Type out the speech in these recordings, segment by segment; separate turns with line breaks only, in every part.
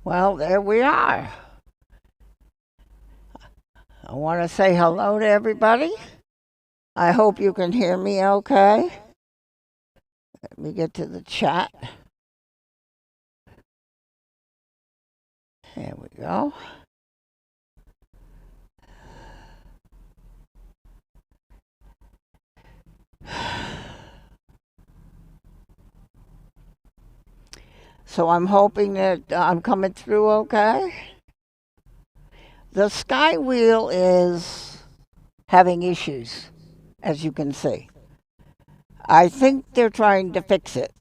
Well, there we are. I want to say hello to everybody. I hope you can hear me okay. Let me get to the chat. There we go. So I'm hoping that I'm coming through okay. The sky wheel is having issues, as you can see. I think they're trying to fix it.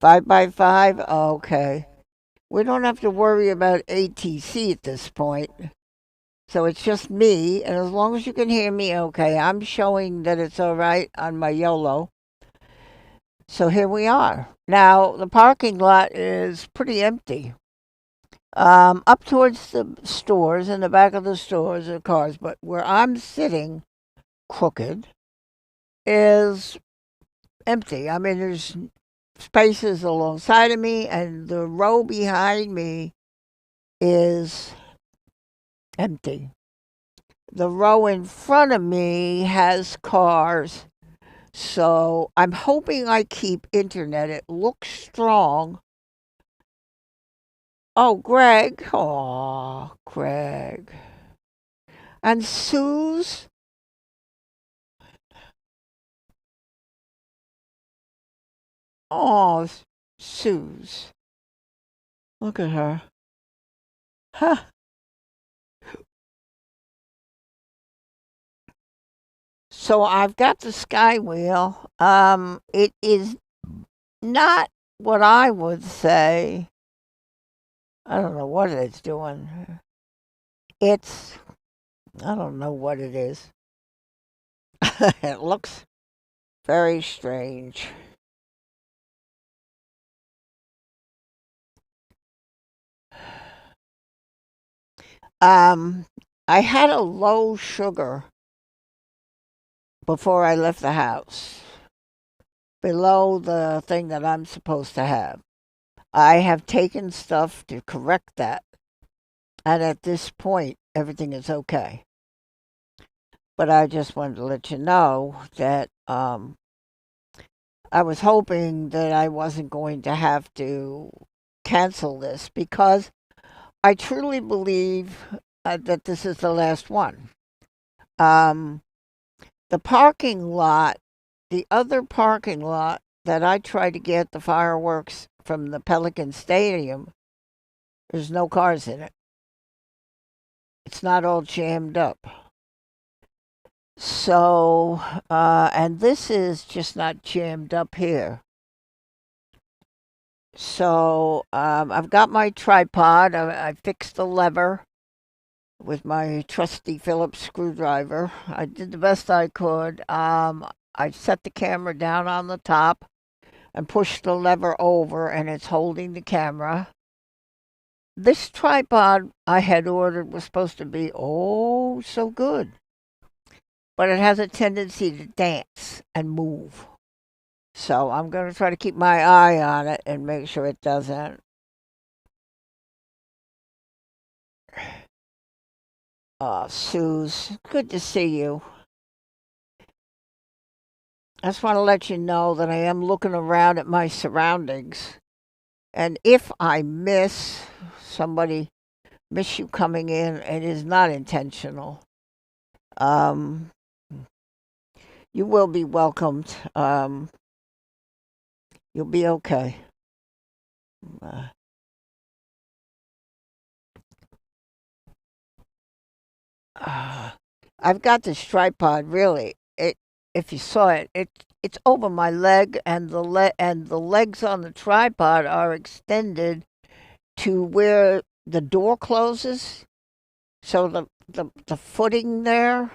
5 by 5? Okay. We don't have to worry about ATC at this point. So it's just me, and as long as you can hear me okay, I'm showing that it's all right on my YOLO. So here we are. Now, the parking lot is pretty empty. Up towards the stores, in the back of the stores are cars, but where I'm sitting, crooked, is empty. I mean, there's spaces alongside of me, and the row behind me is empty. The row in front of me has cars. So I'm hoping I keep internet. It looks strong. Oh, Greg. Oh, Greg. And Suze. Oh, Suze. Look at her. Huh. So I've got the sky wheel. It is not what I would say. I don't know what it's doing. It's, I don't know what it is. It looks very strange. Um, I had a low sugar before I left the house, below the thing that I'm supposed to have. I have taken stuff to correct that, and at this point, everything is okay. But I just wanted to let you know that I was hoping that I wasn't going to have to cancel this because I truly believe that this is the last one. Um, the parking lot, the other parking lot that I tried to get the fireworks from the Pelican Stadium, there's no cars in it. It's not all jammed up. So, and this is just not jammed up here. So, I've got my tripod. I fixed the lever with my trusty Phillips screwdriver. I did the best I could. I set the camera down on the top and pushed the lever over, and it's holding the camera. This tripod I had ordered was supposed to be oh so good, but it has a tendency to dance and move. So I'm going to try to keep my eye on it and make sure it doesn't. Suze, good to see you. I just want to let you know that I am looking around at my surroundings. And if I somebody miss you coming in, it is not intentional. Um, you will be welcomed. You'll be okay. Uh, uh, I've got this tripod. Really, if you saw it, it's over my leg, and the legs on the tripod are extended to where the door closes. So the footing there,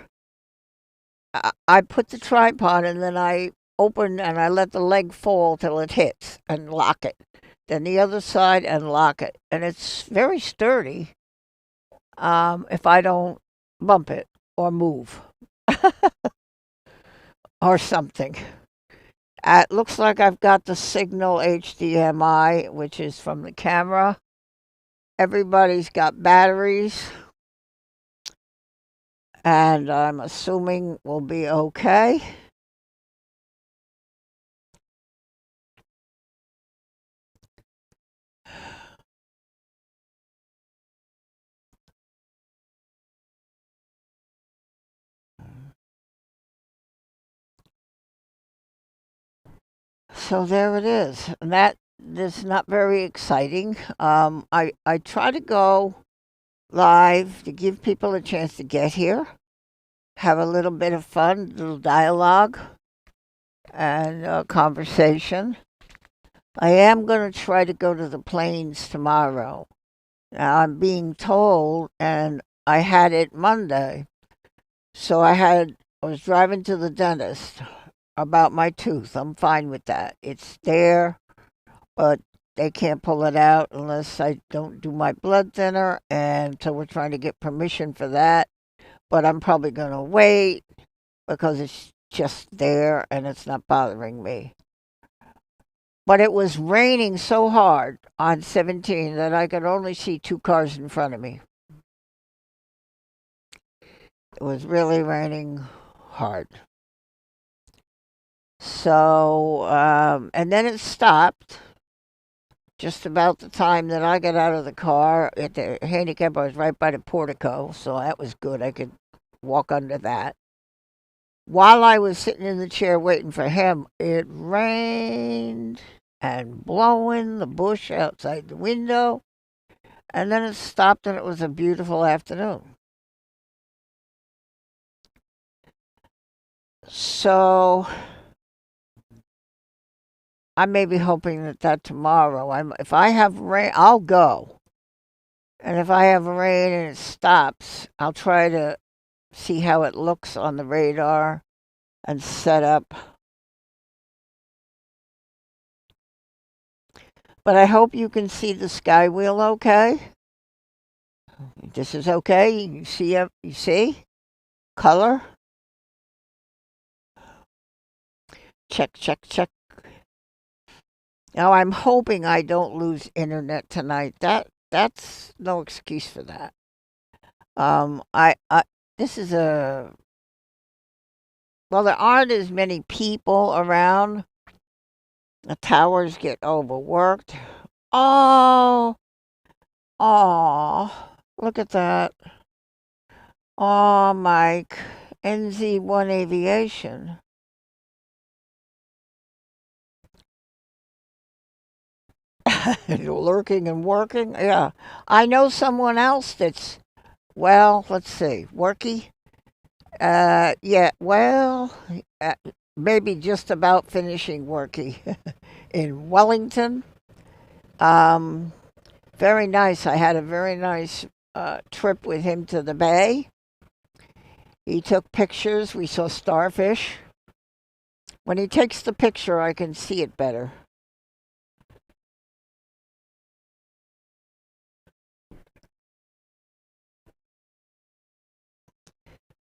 I put the tripod and then I open and I let the leg fall till it hits and lock it. Then the other side and lock it. And it's very sturdy if I don't bump it or move or something. It looks like I've got the signal HDMI, which is from the camera. Everybody's got batteries, and I'm assuming we'll be okay. So there it is. And that's not very exciting. I try to go live to give people a chance to get here, have a little bit of fun, little dialogue and conversation. I am going to try to go to the plains tomorrow. Now I'm being told, and I had it Monday. So I was driving to the dentist about my tooth. I'm fine with that. It's there, but they can't pull it out unless I don't do my blood thinner, and so we're trying to get permission for that. But I'm probably going to wait because it's just there and it's not bothering me. But it was raining so hard on 17 that I could only see two cars in front of me. It was really raining hard. So, and then it stopped just about the time that I got out of the car at the handicap. I was right by the portico, so that was good. I could walk under that. While I was sitting in the chair waiting for him, it rained and blowing the bush outside the window, and then it stopped, and it was a beautiful afternoon. So I may be hoping that tomorrow, if I have rain, I'll go. And if I have rain and it stops, I'll try to see how it looks on the radar and set up. But I hope you can see the sky wheel okay. This is okay. You see it? You see? Color? Check, check, check. Now I'm hoping I don't lose internet tonight. That's no excuse for that. I this is a well, there aren't as many people around. The towers get overworked. Oh, oh, look at that. Oh, Mike, NZ1 Aviation. Lurking and working. Yeah, I know someone else that's well. Let's see, worky. Yeah, well, uh, maybe just about finishing worky in Wellington. Um, Very nice. I had a very nice trip with him to the bay. He took pictures. We saw starfish. When he takes the picture, I can see it better.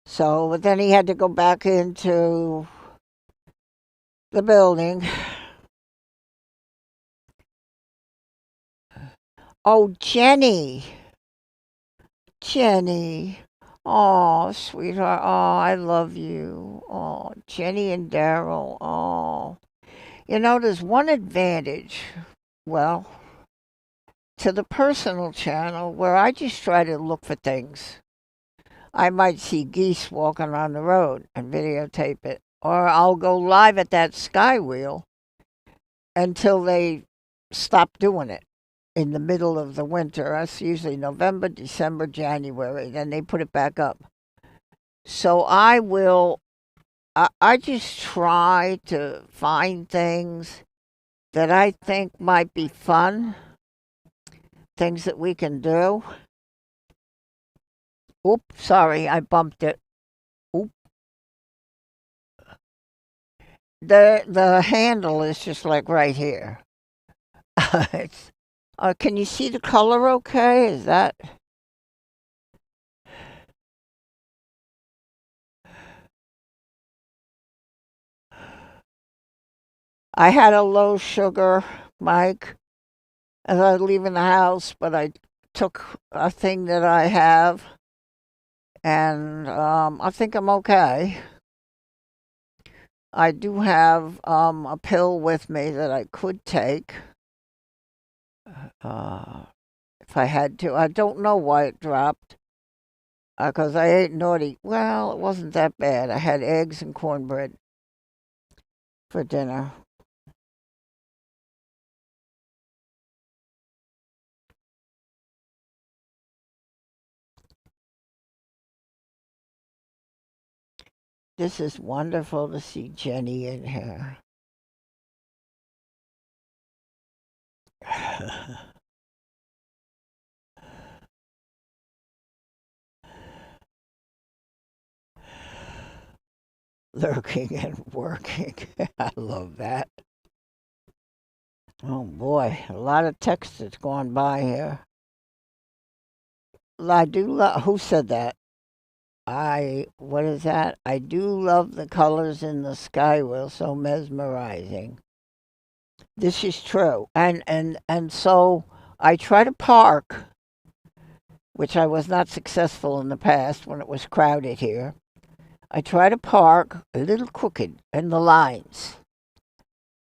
So, but then he had to go back into the building. Oh, Jenny. Jenny. Oh, sweetheart. Oh, I love you. Oh, Jenny and Daryl. Oh. You know, there's one advantage. Well, to the personal channel where I just try to look for things. I might see geese walking on the road and videotape it. Or I'll go live at that sky wheel until they stop doing it in the middle of the winter. That's usually November, December, January. Then they put it back up. So I just try to find things that I think might be fun, things that we can do. Oop, sorry, I bumped it. Oop. The handle is just like right here. It's, can you see the color okay? Is that I had a low sugar, Mike, as I was leaving the house, but I took a thing that I have, and I think I'm okay. I do have a pill with me that I could take uh, if I had to. I don't know why it dropped because I ate naughty. Well, it wasn't that bad. I had eggs and cornbread for dinner. This is wonderful to see Jenny in here. Lurking and working. I love that. Oh boy, a lot of text that's gone by here. I do love. Who said that? What is that? I do love the colors in the sky wheel, so mesmerizing. This is true. And so I try to park, which I was not successful in the past when it was crowded here. I try to park a little crooked in the lines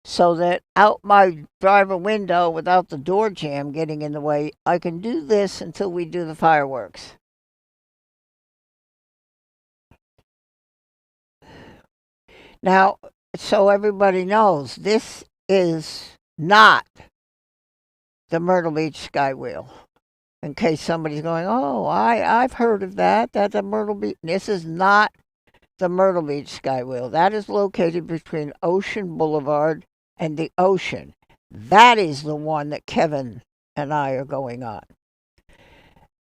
so that out my driver window without the door jamb getting in the way, I can do this until we do the fireworks. Now, so everybody knows, this is not the Myrtle Beach Sky Wheel. In case somebody's going, oh, I've heard of that. That's a Myrtle Beach. This is not the Myrtle Beach Sky Wheel. That is located between Ocean Boulevard and the ocean. That is the one that Kevin and I are going on.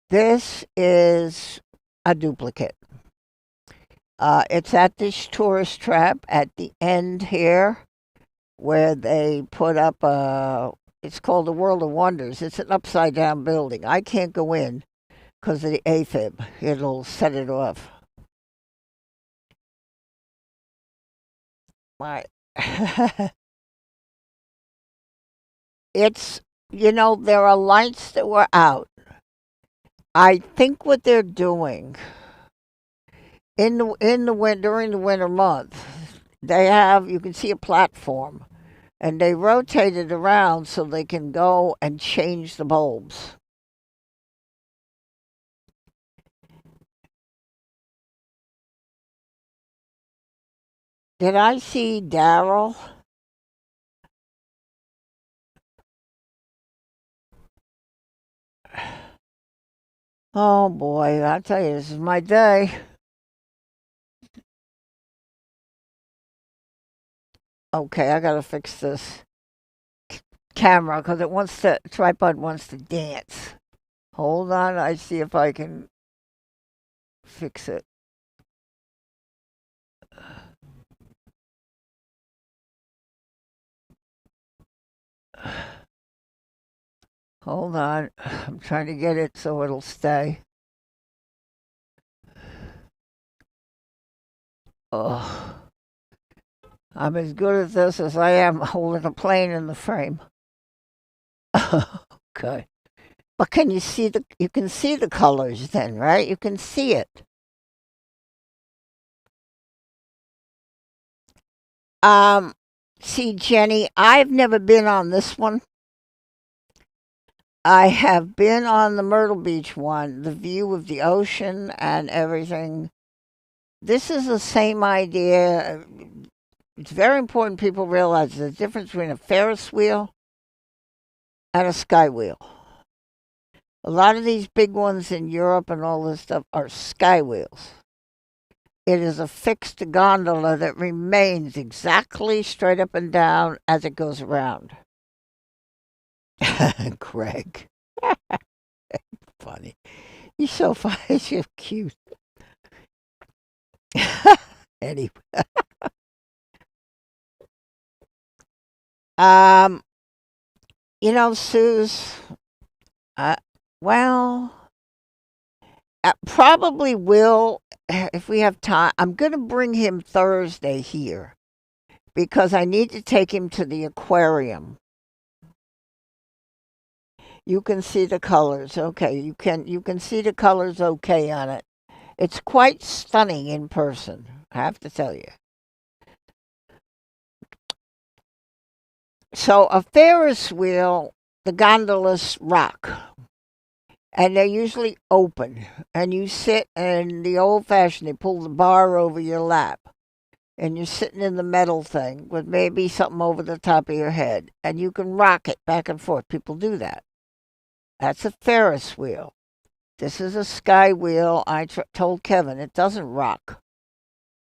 This is a duplicate. It's at this tourist trap at the end here where they put up it's called the World of Wonders. It's an upside down building. I can't go in because of the AFib. It'll set it off. My it's there are lights that were out. I think what they're doing in the winter during the winter month, they have you can see a platform and they rotate it around so they can go and change the bulbs. Did I see Daryl? Oh boy, I tell you, this is my day. Okay, I gotta fix this camera because the tripod wants to dance. Hold on, I see if I can fix it. Hold on, I'm trying to get it so it'll stay. Oh, I'm as good at this as I am holding a plane in the frame. Okay. But can you see you can see the colors then, right? You can see it. Um, See, Jenny, I've never been on this one. I have been on the Myrtle Beach one, the view of the ocean and everything. This is the same idea. It's very important people realize the difference between a Ferris wheel and a sky wheel. A lot of these big ones in Europe and all this stuff are sky wheels. It is a fixed gondola that remains exactly straight up and down as it goes around. Greg, funny. You're so funny. You're cute. Anyway, um, Suze. Uh, well, probably will if we have time. I'm gonna bring him Thursday here because I need to take him to the aquarium. You can see the colors. Okay, you can see the colors okay on it. It's quite stunning in person, I have to tell you. So a Ferris wheel, the gondolas rock, and they're usually open. And you sit, and the old fashioned, they pull the bar over your lap, and you're sitting in the metal thing with maybe something over the top of your head, and you can rock it back and forth. People do that. That's a Ferris wheel. This is a sky wheel. I told Kevin it doesn't rock.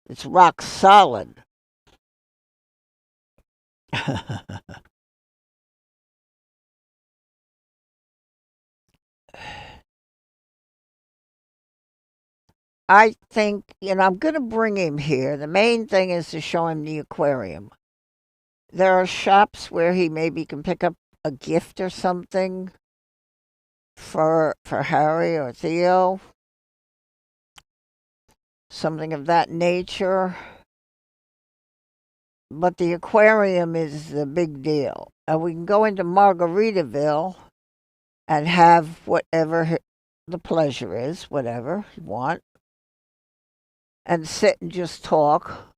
It's rock solid. I think, I'm going to bring him here. The main thing is to show him the aquarium. There are shops where he maybe can pick up a gift or something for Harry or Theo, something of that nature. But the aquarium is the big deal. And we can go into Margaritaville and have whatever the pleasure is, whatever you want, and sit and just talk.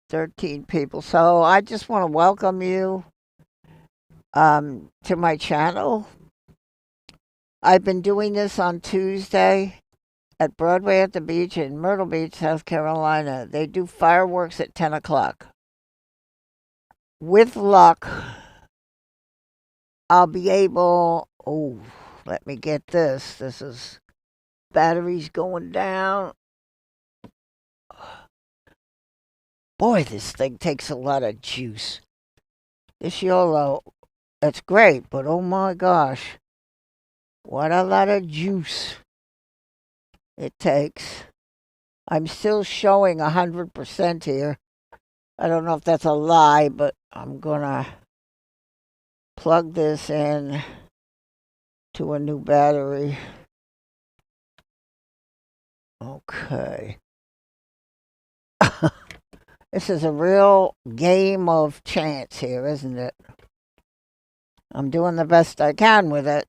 13 people. So I just want to welcome you to my channel. I've been doing this on Tuesday at Broadway at the beach in Myrtle Beach, South Carolina. They do fireworks at 10 o'clock. With luck, I'll be able. Oh, let me get this. This is batteries going down. Boy, this thing takes a lot of juice. This YOLO, that's great, but oh my gosh, what a lot of juice it takes. I'm still showing 100% here. I don't know if that's a lie, but I'm gonna plug this in to a new battery. Okay. This is a real game of chance here, isn't it? I'm doing the best I can with it.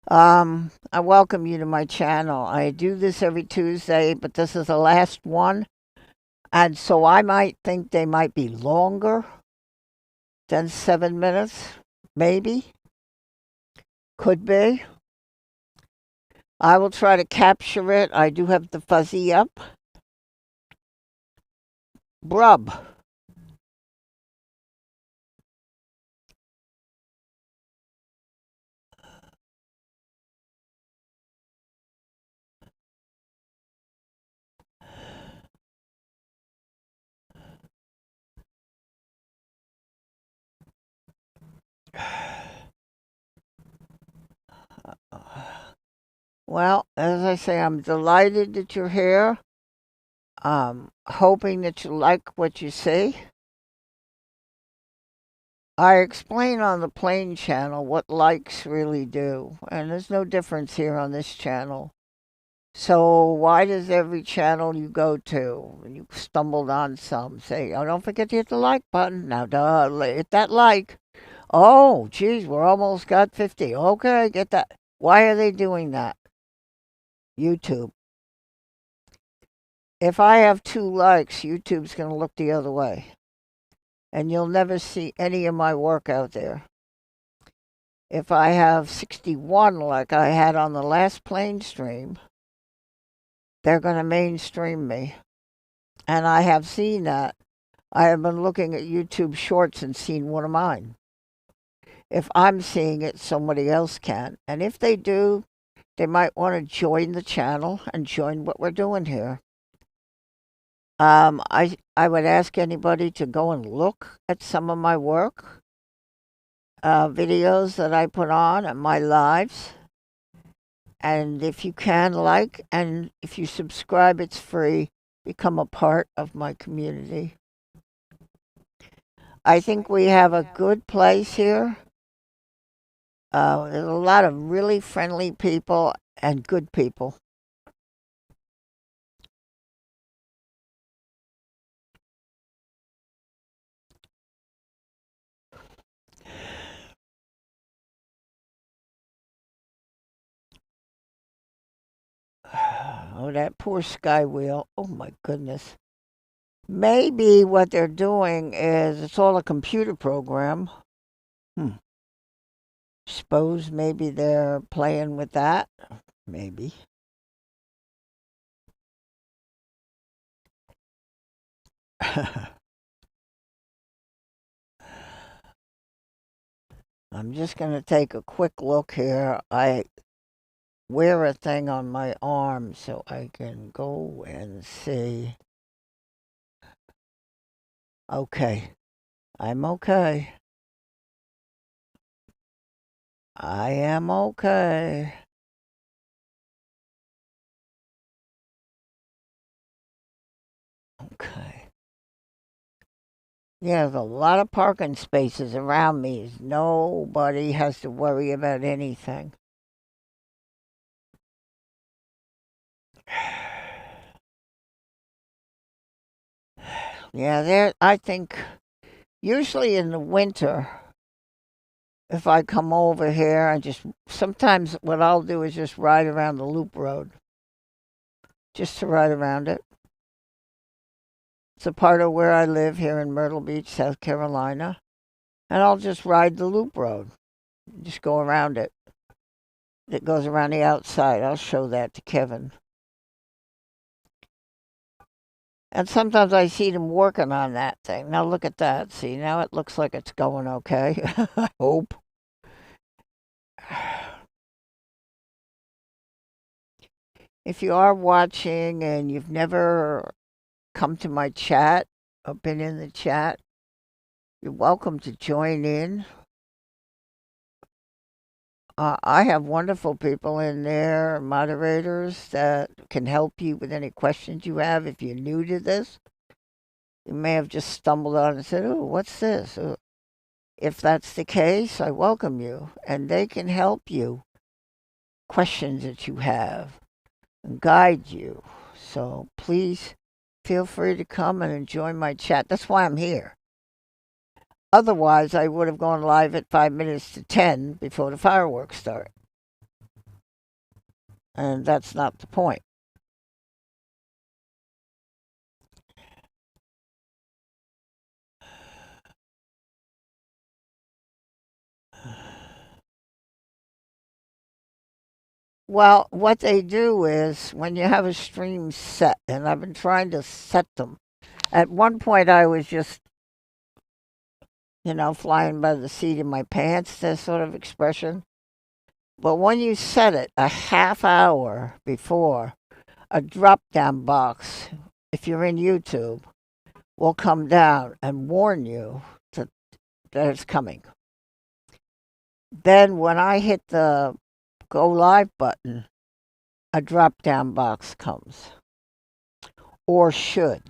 I welcome you to my channel. I do this every Tuesday, but this is the last one. And so I might think they might be longer than 7 minutes. Maybe. Could be. I will try to capture it. I do have the fuzzy up. Brub. Well, as I say, I'm delighted that you're here. Hoping that you like what you see. I explain on the Plain channel what likes really do, and there's no difference here on this channel. So why does every channel you go to, when you stumbled on some, say, oh, don't forget to hit the like button. Now, hit that like. Oh, geez, we're almost got 50. Okay, get that. Why are they doing that? YouTube. If I have 2 likes, YouTube's going to look the other way. And you'll never see any of my work out there. If I have 61 like I had on the last Plain stream, they're going to mainstream me. And I have seen that. I have been looking at YouTube shorts and seen one of mine. If I'm seeing it, somebody else can. And if they do, they might want to join the channel and join what we're doing here. I would ask anybody to go and look at some of my work, videos that I put on and my lives. And if you can, like, and if you subscribe, it's free. Become a part of my community. I think we have a good place here. There's a lot of really friendly people and good people. Oh, that poor Sky Wheel. Oh my goodness. Maybe what they're doing is it's all a computer program. Hmm. Suppose maybe they're playing with that. Maybe. I'm just going to take a quick look here. I wear a thing on my arm so I can go and see. Okay. I'm okay. I am okay. Okay. Yeah, there's a lot of parking spaces around me. Nobody has to worry about anything. Yeah, there. I think usually in the winter, if I come over here, I just sometimes what I'll do is just ride around the loop road, just to ride around it. It's a part of where I live here in Myrtle Beach, South Carolina, and I'll just ride the loop road, just go around it. It goes around the outside. I'll show that to Kevin. And sometimes I see them working on that thing. Now look at that. See, now it looks like it's going okay. I hope. If you are watching and you've never come to my chat or been in the chat, you're welcome to join in. I have wonderful people in there, moderators that can help you with any questions you have. If you're new to this, you may have just stumbled on and said, "Oh, what's this?" If that's the case, I welcome you, and they can help you questions that you have and guide you. So please feel free to come and enjoy my chat. That's why I'm here. Otherwise, I would have gone live at 5 minutes to 10 before the fireworks start. And that's not the point. Well, what they do is when you have a stream set, and I've been trying to set them. At one point, I was just, flying by the seat of my pants, that sort of expression. But when you set it a half hour before, a drop down box, if you're in YouTube, will come down and warn you that it's coming. Then when I hit the go live button, a drop down box comes. Or should.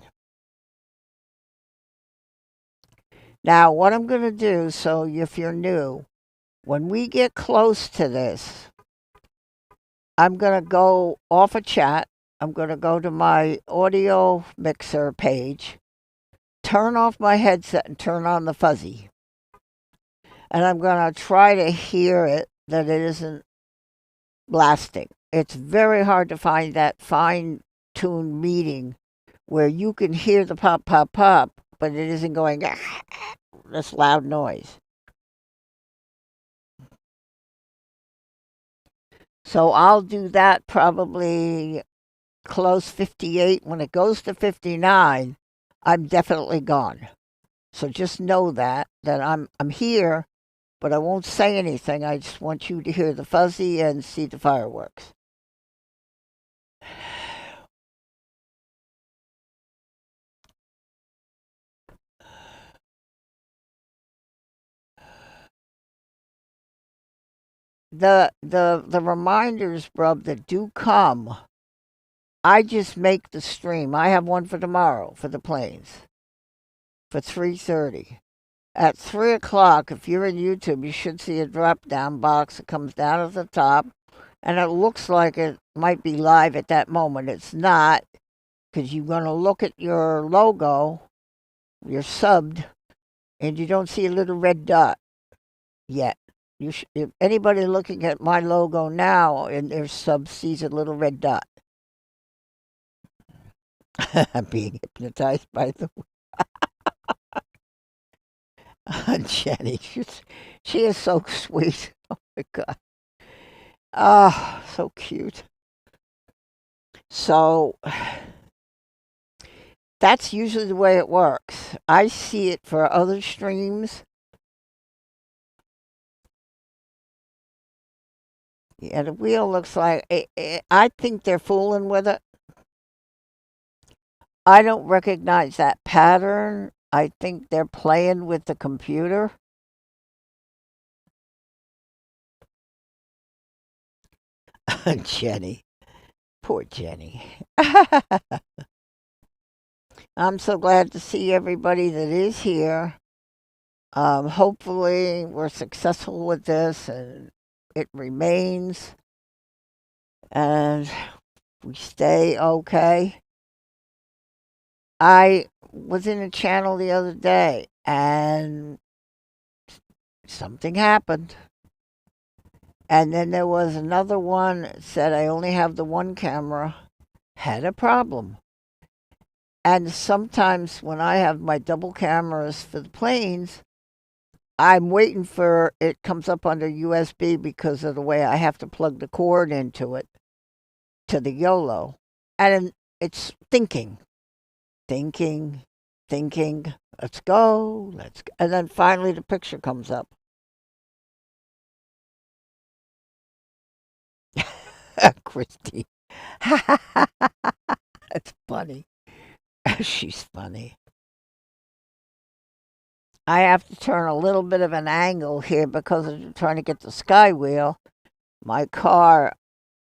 Now, what I'm going to do, so if you're new, when we get close to this, I'm going to go off a chat. I'm going to go to my audio mixer page, turn off my headset, and turn on the fuzzy. And I'm going to try to hear it that it isn't blasting. It's very hard to find that fine-tuned meeting where you can hear the pop, pop, pop, but it isn't going this loud noise. So I'll do that probably close 58. When it goes to 59, I'm definitely gone. So just know that I'm here, but I won't say anything. I just want you to hear the fuzzy and see the fireworks. The reminders, Brub, that do come, I just make the stream. I have one for tomorrow for the planes for 3:30. At 3 o'clock, if you're in YouTube, you should see a drop down box that comes down at the top, and it looks like it might be live at that moment. It's not, because you're going to look at your logo, you're subbed, and you don't see a little red dot yet. If anybody looking at my logo now and their sub sees a little red dot. I'm being hypnotized by the Jenny. She is so sweet. Oh my God. Ah, so cute. So that's usually the way it works. I see it for other streams. Yeah, the wheel looks like I think they're fooling with it. I don't recognize that pattern. I think they're playing with the computer. Jenny. Poor Jenny. I'm so glad to see everybody that is here. Hopefully, we're successful with this and it remains and we stay okay. I was in a channel the other day and something happened. And then there was another one that said I only have the one camera, had a problem. And sometimes when I have my double cameras for the planes, I'm waiting for it comes up under USB because of the way I have to plug the cord into it to the YOLO. And it's thinking, thinking, let's go, let's go. And then finally the picture comes up. Christy. That's funny. She's funny. I have to turn a little bit of an angle here because I'm trying to get the sky wheel. My car,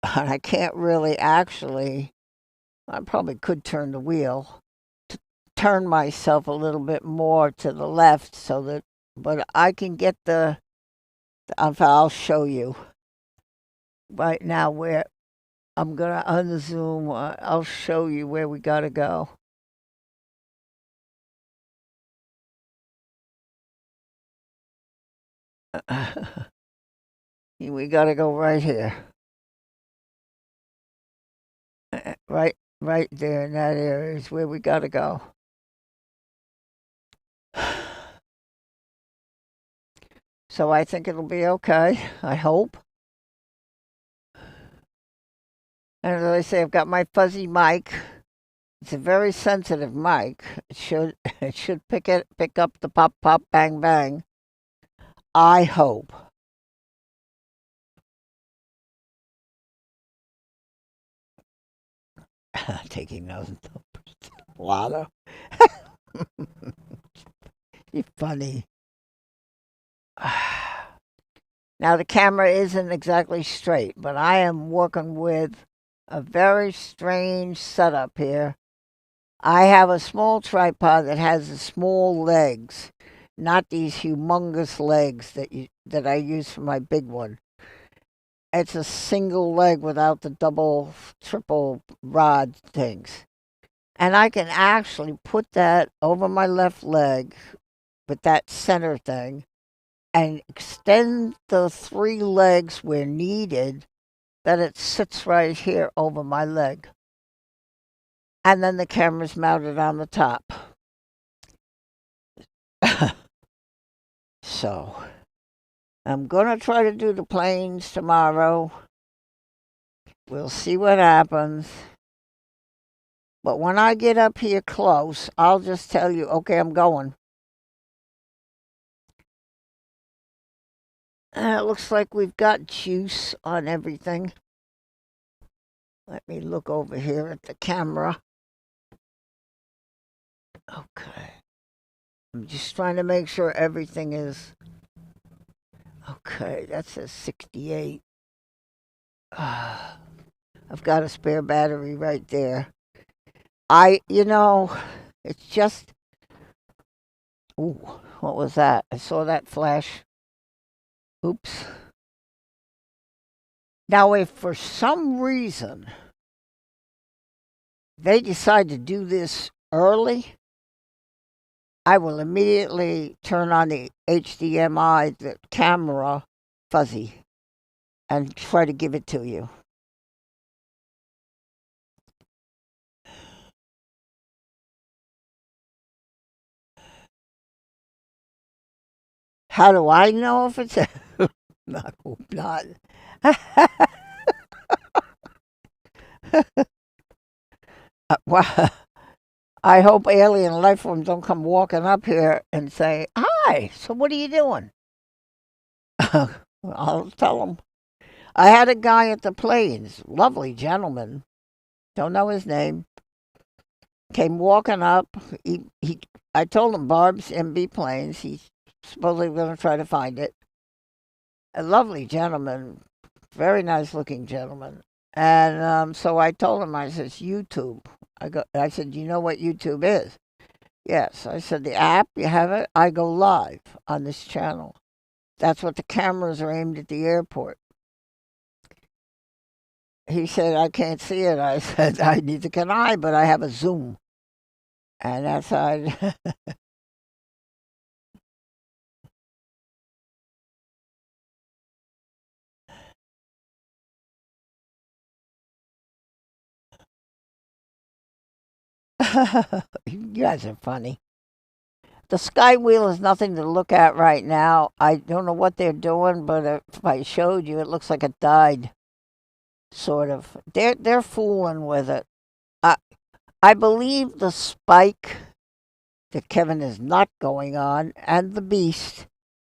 and I can't really actually, I probably could turn the wheel to turn myself a little bit more to the left so that, but I can get I'll show you right now where I'm going to unzoom. I'll show you where we got to go. We got to go right here. Right there in that area is where we got to go. So I think it'll be okay. I hope. And as I say, I've got my fuzzy mic. It's a very sensitive mic. It should pick up the pop pop bang bang. I hope. Taking those numbers. Lotto. You're funny. Now the camera isn't exactly straight, but I am working with a very strange setup here. I have a small tripod that has the small legs, not these humongous legs that I use for my big one. It's a single leg without the double, triple rod things. And I can actually put that over my left leg with that center thing and extend the three legs where needed, that it sits right here over my leg. And then the camera's mounted on the top. So I'm going to try to do the planes tomorrow. We'll see what happens. But when I get up here close, I'll just tell you, okay, I'm going. It looks like we've got juice on everything. Let me look over here at the camera. Okay. I'm just trying to make sure everything is okay. That says 68. I've got a spare battery right there. It's just. Ooh, what was that? I saw that flash. Oops. Now, if for some reason they decide to do this early, I will immediately turn on the HDMI, the camera fuzzy, and try to give it to you. How do I know if it's? No, I hope not. Well, I hope alien life forms don't come walking up here and say, "Hi, so what are you doing?" I'll tell them. I had a guy at the planes, lovely gentleman, don't know his name, came walking up. I told him Barb's MB planes. He's supposedly going to try to find it. A lovely gentleman, very nice looking gentleman. And so I told him, I says, YouTube. I said, "Do you know what YouTube is?" Yes. I said, "The app, you have it? I go live on this channel. That's what the cameras are aimed at the airport." He said, "I can't see it." I said, "I neither can I, but I have a Zoom." And that's how I. You guys are funny. The Sky Wheel is nothing to look at right now. I don't know what they're doing, but if I showed you, it looks like it died. Sort of. They're fooling with it. I I believe the spike that Kevin is not going on and the beast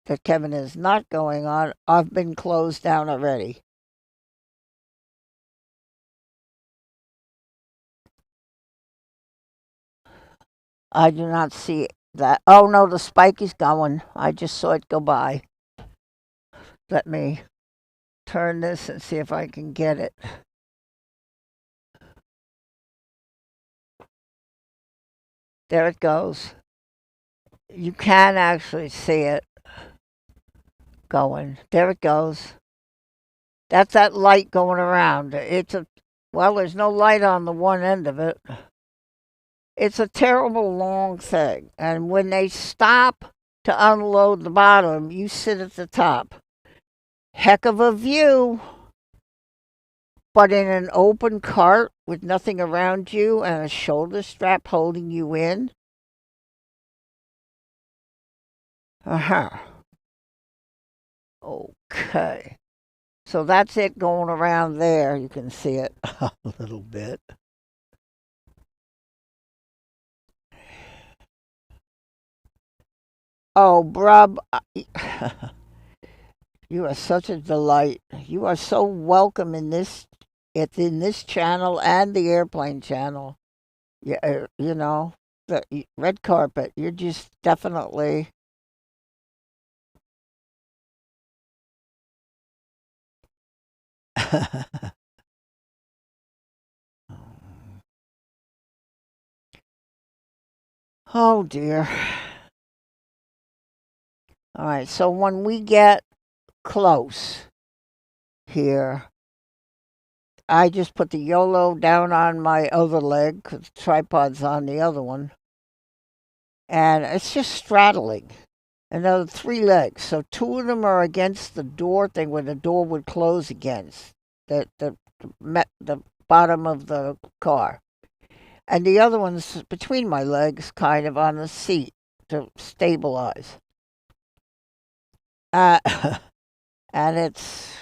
that Kevin is not going on have been closed down already. I do not see that. Oh no, the spike is going. I just saw it go by. Let me turn this and see if I can get it. There it goes. You can actually see it going. There it goes. That's that light going around. Well, there's no light on the one end of it. It's a terrible long thing. And when they stop to unload the bottom, you sit at the top. Heck of a view, but in an open cart with nothing around you and a shoulder strap holding you in. Uh huh. Okay. So that's it going around there. You can see it a little bit. Oh, Brub, you are such a delight. You are so welcome in this. It's in this channel and the airplane channel. Yeah, you know the red carpet. You're just definitely. Oh dear. All right. So when we get close here, I just put the YOLO down on my other leg because the tripod's on the other one, and it's just straddling. Another three legs. So two of them are against the door thing where the door would close against the bottom of the car, and the other one's between my legs, kind of on the seat to stabilize. Uh, and it's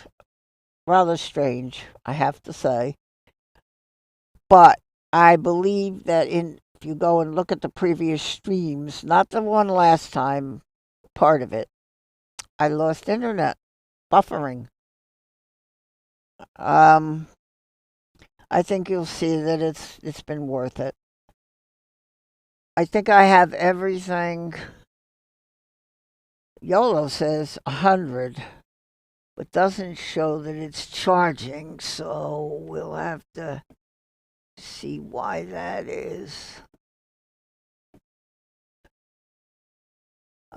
rather strange, I have to say. But I believe that if you go and look at the previous streams, not the one last time, part of it, I lost internet buffering. Um, I think you'll see that it's been worth it. I think I have everything. YOLO says 100, but doesn't show that it's charging, so we'll have to see why that is.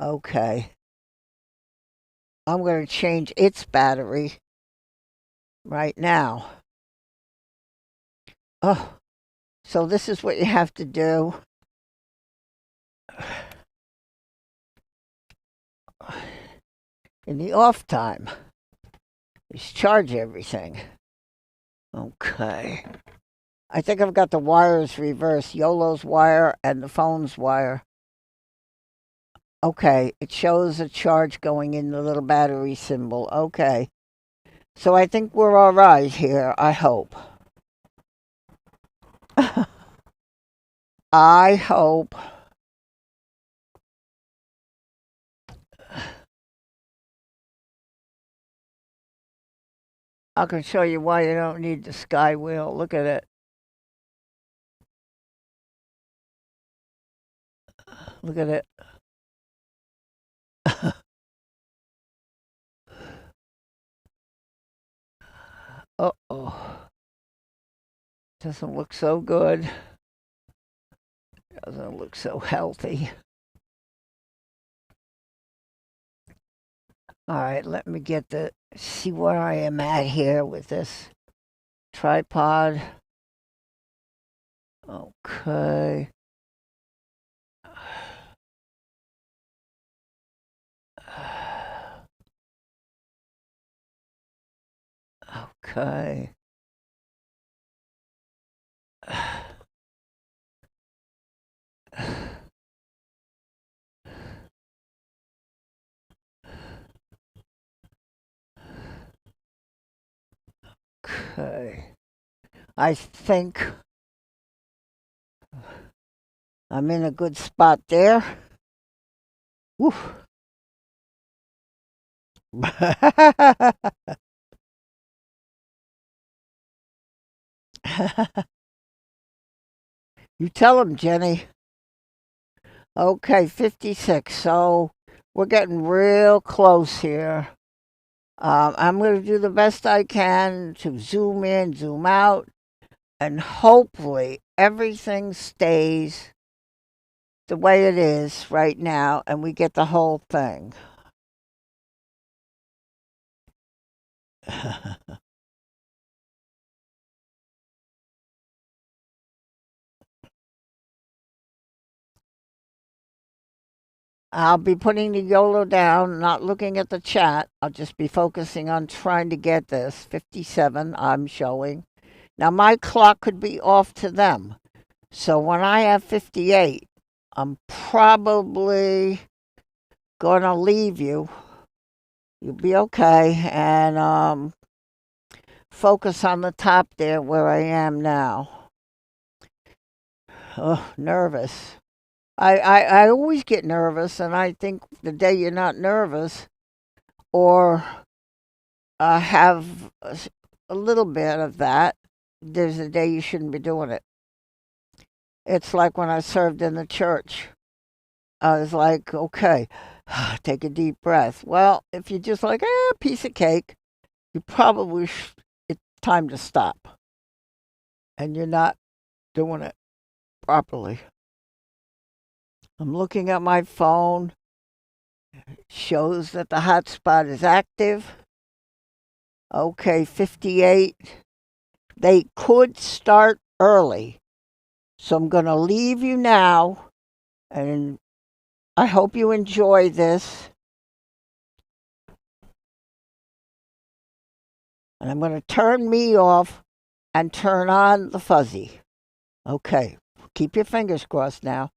Okay. I'm going to change its battery right now. Oh, so this is what you have to do. In the off time, is charge everything. Okay. I think I've got the wires reversed. YOLO's wire and the phone's wire. Okay, it shows a charge going in the little battery symbol. Okay. So I think we're all right here, I hope. I hope. I can show you why you don't need the sky wheel. Look at it. Look at it. Uh-oh. Doesn't look so good. Doesn't look so healthy. All right, let me see where I am at here with this tripod. Okay. Okay. Okay. I think I'm in a good spot there. Woo. You tell him, Jenny. Okay, 56. So we're getting real close here. I'm going to do the best I can to zoom in, zoom out, and hopefully everything stays the way it is right now and we get the whole thing. I'll be putting the YOLO down, not looking at the chat. I'll just be focusing on trying to get this. 57, I'm showing. Now, my clock could be off to them. So when I have 58, I'm probably going to leave you. You'll be okay. And focus on the top there where I am now. Oh, nervous. I always get nervous, and I think the day you're not nervous or have a little bit of that, there's a day you shouldn't be doing it. It's like when I served in the church. I was like, okay, take a deep breath. Well, if you're just like, piece of cake, you probably it's time to stop. And you're not doing it properly. I'm looking at my phone. Shows that the hotspot is active. Okay, 58. They could start early. So I'm going to leave you now. And I hope you enjoy this. And I'm going to turn me off and turn on the fuzzy. Okay, keep your fingers crossed now.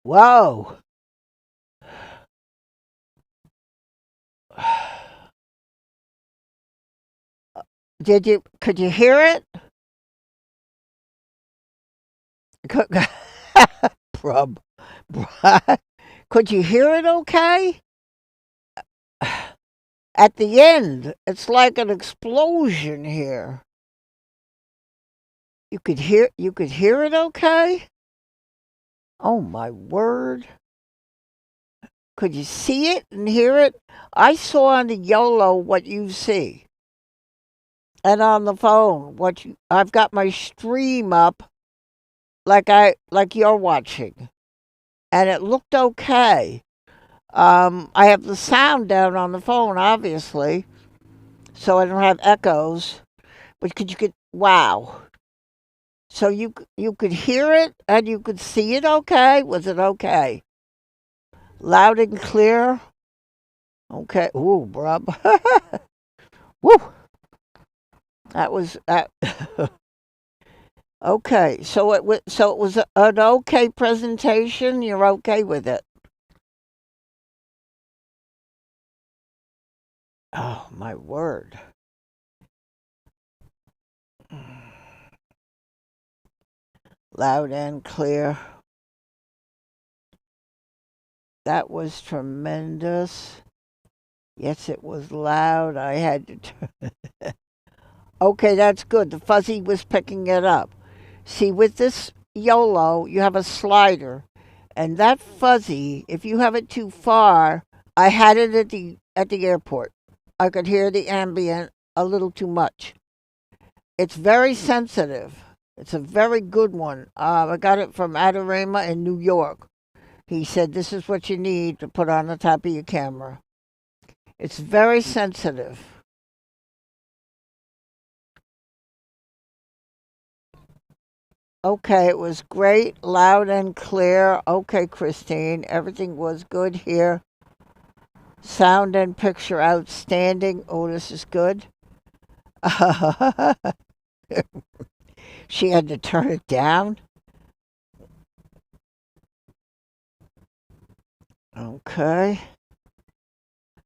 Whoa. Could you hear it? Could, Brub. Could you hear it okay? At the end, it's like an explosion here. You could hear it okay? Oh my word. Could you see it and hear it? I saw on the YOLO what you see. And on the phone, I've got my stream up like you're watching. And it looked okay. I have the sound down on the phone, obviously, so I don't have echoes. But could you get wow? So you could hear it and you could see it okay? Was it okay? Loud and clear? Okay. Ooh, bruh. Woo. That was that. Okay. So it was an okay presentation. You're okay with it. Oh my word. Loud and clear. That was tremendous. Yes, it was loud. I had to turn. Okay, that's good. The fuzzy was picking it up. See, with this YOLO, you have a slider, and that fuzzy, if you have it too far, I had it at the airport. I could hear the ambient a little too much. It's very sensitive. It's a very good one. I got it from Adorama in New York. He said this is what you need to put on the top of your camera. It's very sensitive. Okay, it was great, loud and clear. Okay, Christine, everything was good here. Sound and picture outstanding. Oh, this is good. She had to turn it down. Okay,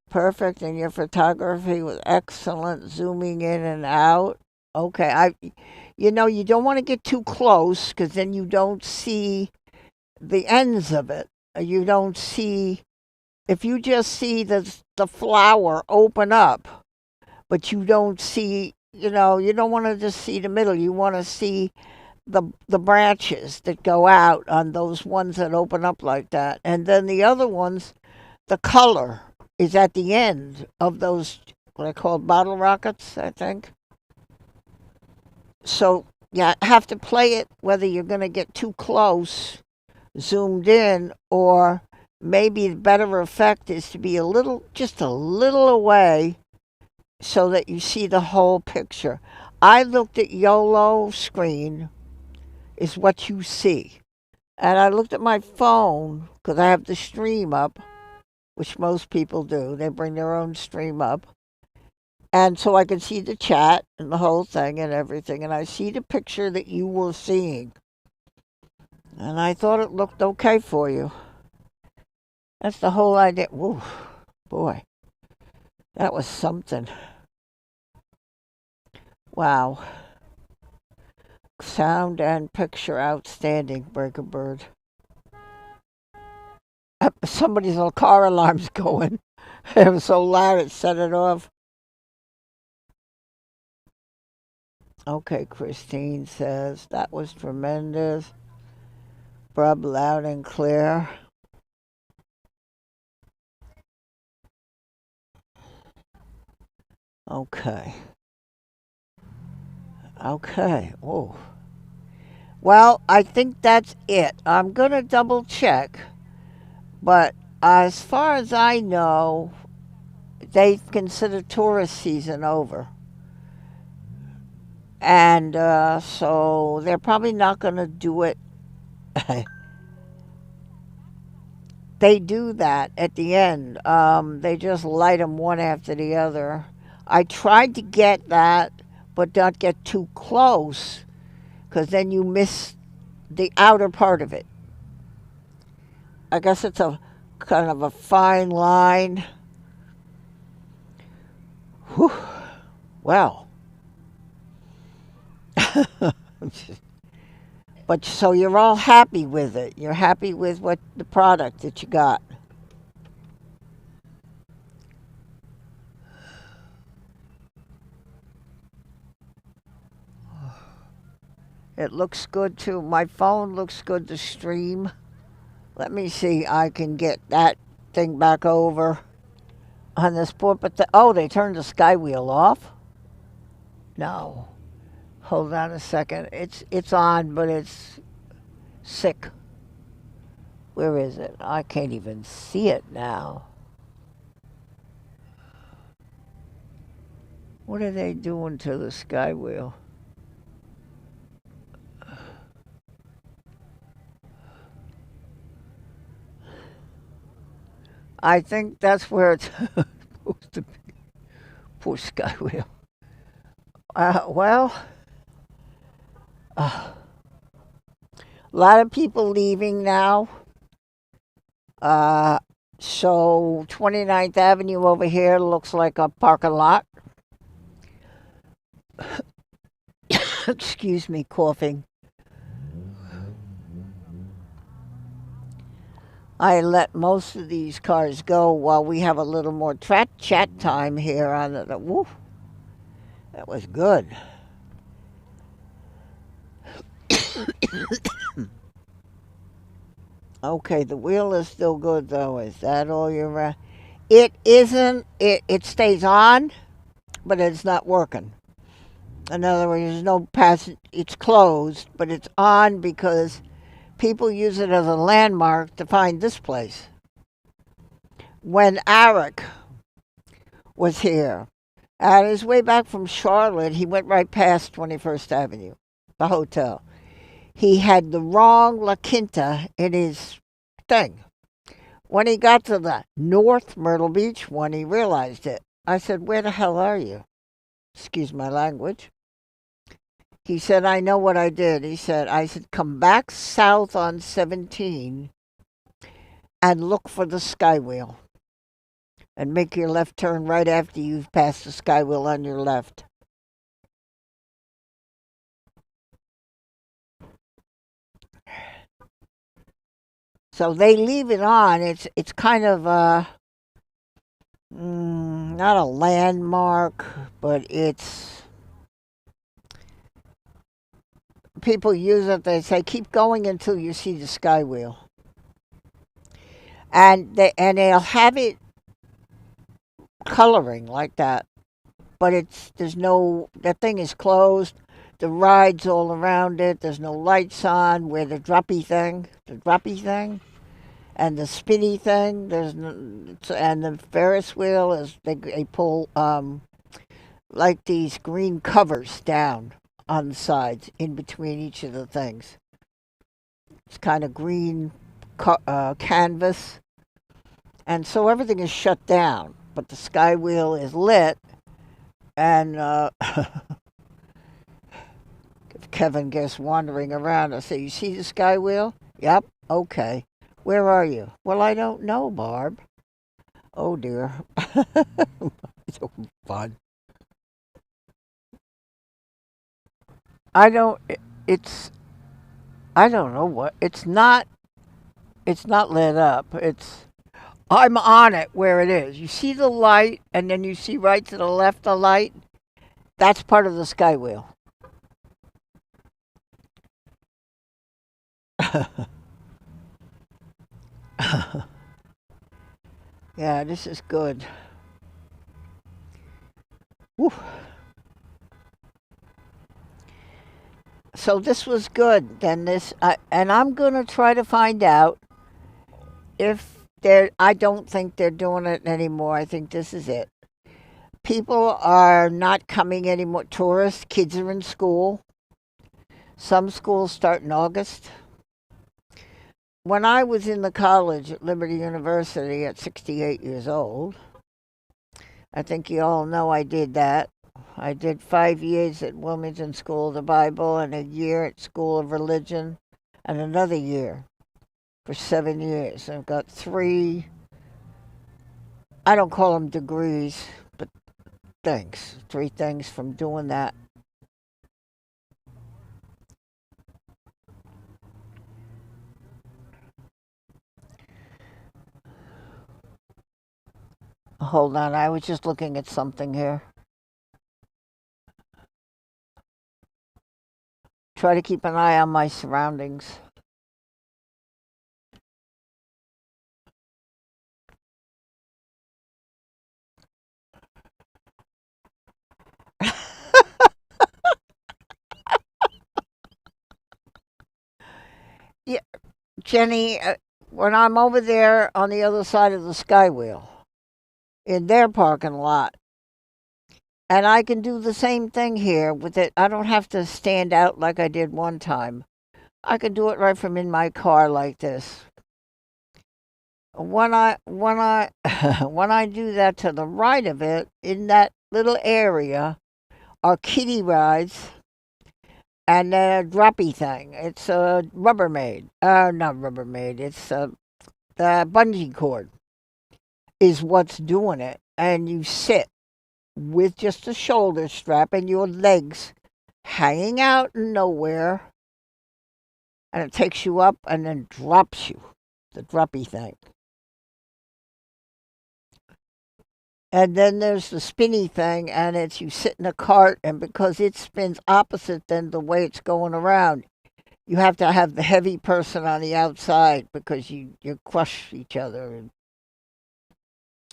perfect. And your photography was excellent, zooming in and out. Okay, you don't want to get too close because then you don't see the ends of it. You don't see if you just see the flower open up, but you don't see, you don't want to just see the middle. You want to see the branches that go out on those ones that open up like that, and then the other ones, the color is at the end of those what I call bottle rockets, I think. So you have to play it whether you're going to get too close, zoomed in, or maybe the better effect is to be just a little away so that you see the whole picture. I looked at YOLO screen, is what you see. And I looked at my phone because I have the stream up, which most people do. They bring their own stream up. And so I could see the chat and the whole thing and everything. And I see the picture that you were seeing. And I thought it looked okay for you. That's the whole idea. Woo, boy, that was something. Wow. Sound and picture outstanding, Breaker Bird. Somebody's little car alarm's going. It was so loud it set it off. Okay, Christine says that was tremendous. Brub loud and clear. Okay. Okay. Oh. Well, I think that's it. I'm gonna double check, but as far as I know, they consider tourist season over. And so they're probably not going to do it. They do that at the end. They just light them one after the other. I tried to get that, but not get too close, because then you miss the outer part of it. I guess it's a kind of a fine line. Whew. Well, but so you're all happy with it. You're happy with what the product that you got. It looks good too. My phone looks good to stream. Let me see. I can get that thing back over on this board. But oh, they turned the sky wheel off. No, hold on a second. It's on, but it's sick. Where is it? I can't even see it now. What are they doing to the sky wheel? I think that's where it's supposed to be. Poor sky wheel. Well, a lot of people leaving now. Uh, so 29th Avenue over here looks like a parking lot. Excuse me, coughing. I let most of these cars go while we have a little more chat time here on the. Woo, that was good. Okay, the wheel is still good though. Is that all you're? It isn't. It stays on, but it's not working. In other words, there's no pass. It's closed, but it's on because people use it as a landmark to find this place. When Eric was here, on his way back from Charlotte, he went right past 21st Avenue, the hotel. He had the wrong La Quinta in his thing. When he got to the North Myrtle Beach one, he realized it. I said, "Where the hell are you?" Excuse my language. He said, "I know what I did." I said, "Come back south on 17 and look for the Skywheel and make your left turn right after you've passed the Skywheel on your left." So they leave it on. It's kind of not a landmark, but it's people use it. They say keep going until you see the Skywheel, and they'll have it coloring like that. But there's no that thing is closed. The ride's all around it. There's no lights on. Where the droppy thing, and the spinny thing. And the Ferris wheel is they pull like these green covers down on the sides in between each of the things. It's kind of green canvas, and so everything is shut down. But the sky wheel is lit, and if Kevin gets wandering around, I say, "You see the sky wheel?" "Yep." "Okay. Where are you?" "Well, I don't know, Barb." Oh dear. It's so fun. I don't. It's. I don't know what. It's not. It's not lit up. It's. I'm on it where it is. You see the light, and then you see right to the left the light. That's part of the sky wheel. Yeah, this is good. Woo. So this was good. Then and I'm gonna try to find out if they're. I don't think they're doing it anymore. I think this is it. People are not coming anymore. Tourists, kids are in school. Some schools start in August. When I was in the college at Liberty University at 68 years old, I think you all know I did that. I did 5 years at Wilmington School of the Bible and a year at School of Religion and another year. for 7 years. I've got three, I don't call them degrees, but things. Three things from doing that. Hold on, I was just looking at something here. Try to keep an eye on my surroundings. Yeah, Jenny, when I'm over there on the other side of the Skywheel, in their parking lot, and I can do the same thing here with it. I don't have to stand out like I did one time. I can do it right from in my car like this. When I when I do that to the right of it, in that little area, are kiddie rides and then a droppy thing. It's a Rubbermaid. Not Rubbermaid. It's the bungee cord is what's doing it, and you sit with just a shoulder strap and your legs hanging out in nowhere, and it takes you up and then drops you. The droppy thing. And then there's the spinny thing, and it's you sit in a cart, and because it spins opposite than the way it's going around, you have to have the heavy person on the outside because you crush each other.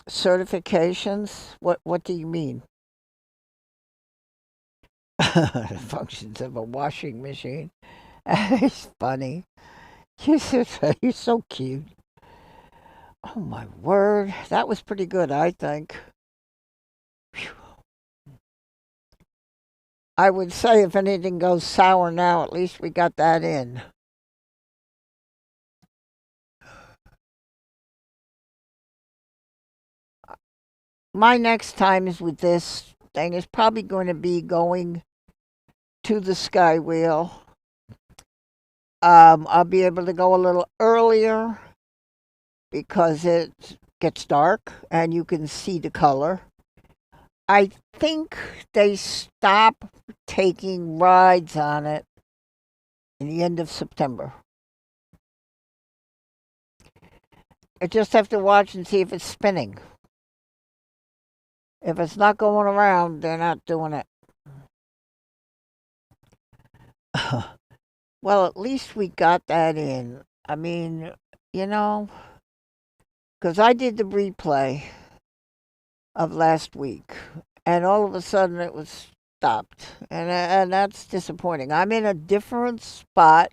Certifications? What do you mean? The functions of a washing machine. It's funny. You're so cute. Oh my word, that was pretty good, I think. Phew. I would say if anything goes sour now, at least we got that in. My next time is with this thing is probably going to be going to the Sky Wheel. I'll be able to go a little earlier because it gets dark and you can see the color. I think they stop taking rides on it in the end of September. I just have to watch and see if it's spinning. If it's not going around, they're not doing it. Well, at least we got that in. I mean, you know, because I did the replay of last week, and all of a sudden it was stopped, and that's disappointing. I'm in a different spot.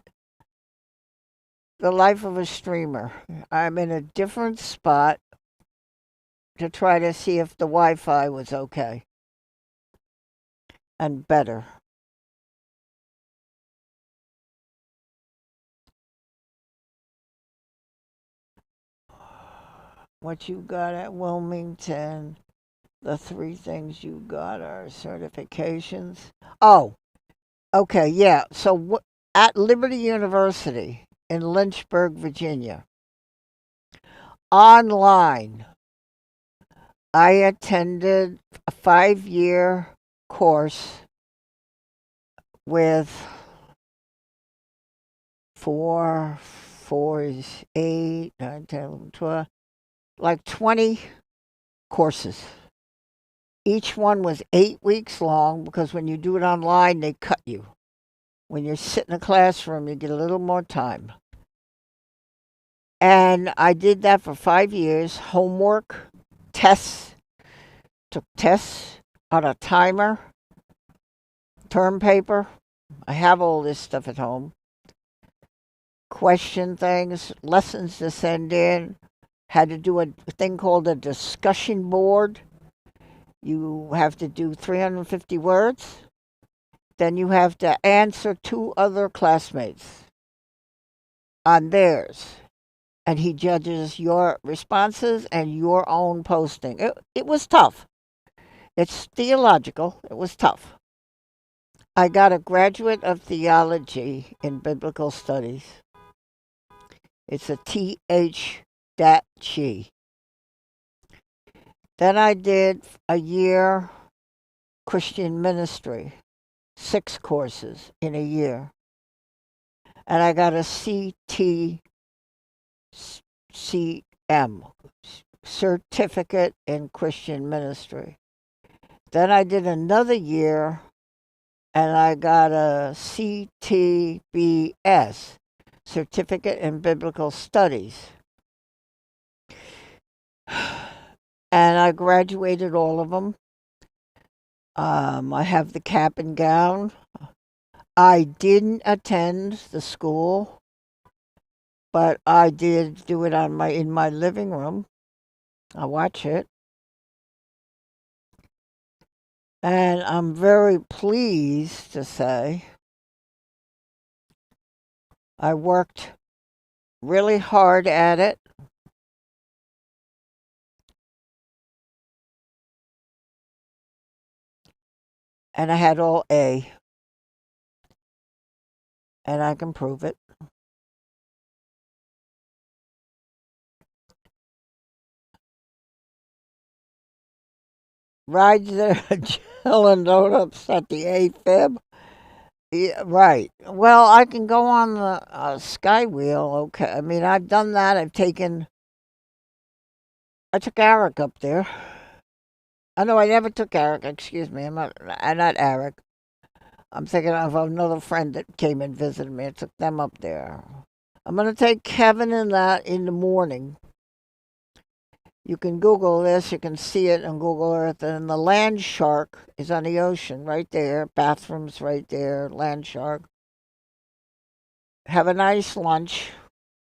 The life of a streamer. I'm in a different spot to try to see if the Wi-Fi was okay and better. What you got at Wilmington? The three things you got are certifications. Oh, okay, yeah. So at Liberty University in Lynchburg, Virginia, online, I attended a 5 year course with four is 8, 9, 10, 11, 12, like 20 courses. Each one was 8 weeks long because when you do it online, they cut you. When you sit in a classroom, you get a little more time. And I did that for 5 years. Homework, tests, took tests on a timer, term paper. I have all this stuff at home. Question things, lessons to send in. Had to do a thing called a discussion board. You have to do 350 words. Then you have to answer two other classmates on theirs. And he judges your responses and your own posting. It was tough. It's theological. It was tough. I got a graduate of theology in biblical studies. It's a TH dat chi. Then I did a year Christian ministry, 6 courses in a year. And I got a CTCM, Certificate in Christian Ministry. Then I did another year and I got a CTBS, Certificate in Biblical Studies. And I graduated all of them. I have the cap and gown. I didn't attend the school, but I did do it in my living room. I watch it. And I'm very pleased to say I worked really hard at it. And I had all A. And I can prove it. Rides that are chilling, don't upset the AFib. Yeah, right. Well, I can go on the sky wheel. Okay. I mean, I've done that. I took Eric up there. I know I never took Eric. Excuse me. I'm not Eric. I'm thinking of another friend that came and visited me. I took them up there. I'm going to take Kevin and that in the morning. You can Google this. You can see it on Google Earth. And the land shark is on the ocean right there. Bathrooms right there. Land shark. Have a nice lunch.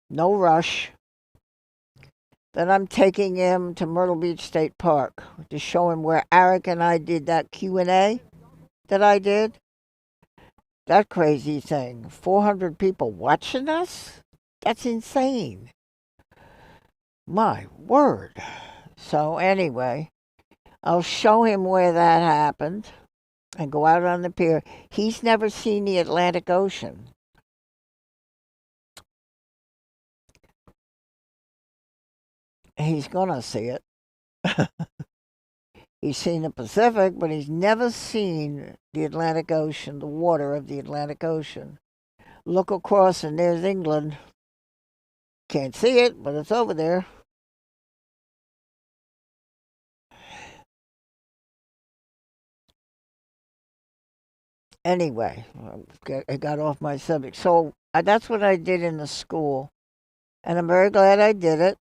No rush. Then I'm taking him to Myrtle Beach State Park to show him where Eric and I did that Q&A that I did. That crazy thing. 400 people watching us? That's insane. My word. So anyway, I'll show him where that happened and go out on the pier. He's never seen the Atlantic Ocean. He's going to see it. He's seen the Pacific, but he's never seen the Atlantic Ocean, the water of the Atlantic Ocean. Look across and there's England. Can't see it, but it's over there. Anyway, I got off my subject. So that's what I did in the school. And I'm very glad I did it.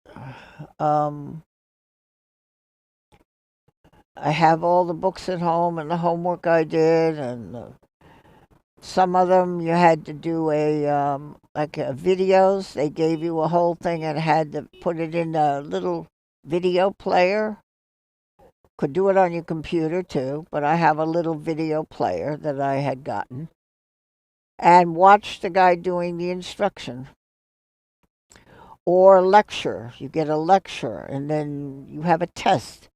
I have all the books at home and the homework I did, and some of them you had to do videos. They gave you a whole thing and had to put it in a little video player. Could do it on your computer too, but I have a little video player that I had gotten, and watch the guy doing the instruction. Or lecture. You get a lecture, and then you have a test.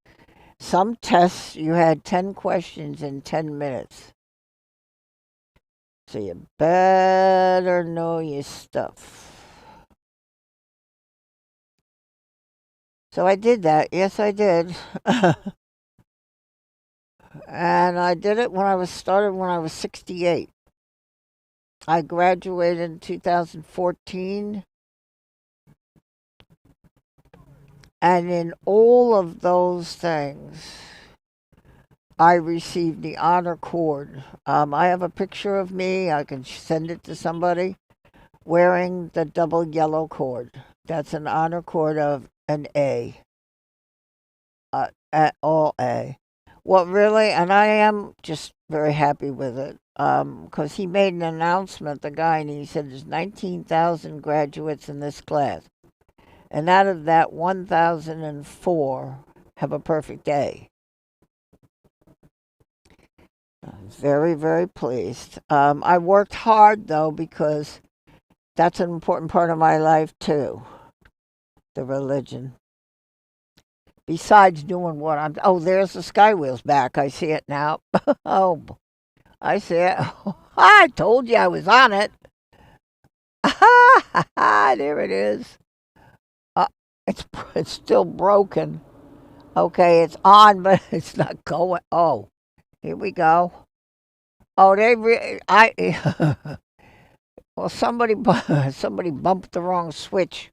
Some tests, you had 10 questions in 10 minutes. So you better know your stuff. So I did that. Yes, I did. And I did it when I was 68. I graduated in 2014. And in all of those things, I received the honor cord. I have a picture of me. I can send it to somebody wearing the double yellow cord. That's an honor cord of an A. All A. Well, really, and I am just very happy with it. Because he made an announcement, the guy, and he said there's 19,000 graduates in this class. And out of that, 1,004 have a perfect A. I'm very, very pleased. I worked hard, though, because that's an important part of my life, too. The religion. Besides doing what I'm... Oh, there's the sky wheels back. I see it now. Oh, I see it. I told you I was on it. There it is. Uh, it's still broken. Okay, it's on, but it's not going. Oh, here we go. Oh, I well, somebody bumped the wrong switch.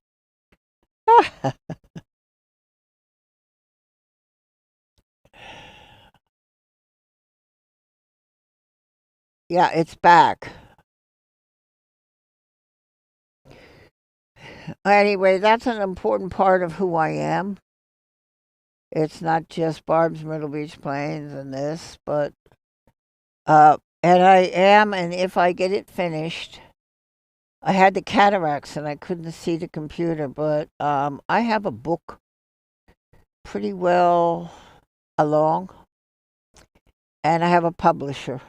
Yeah, it's back. Anyway, that's an important part of who I am. It's not just Barb's Middle Beach Plains and this, but and I am, and if I get it finished, I had the cataracts and I couldn't see the computer, but I have a book pretty well along, and I have a publisher.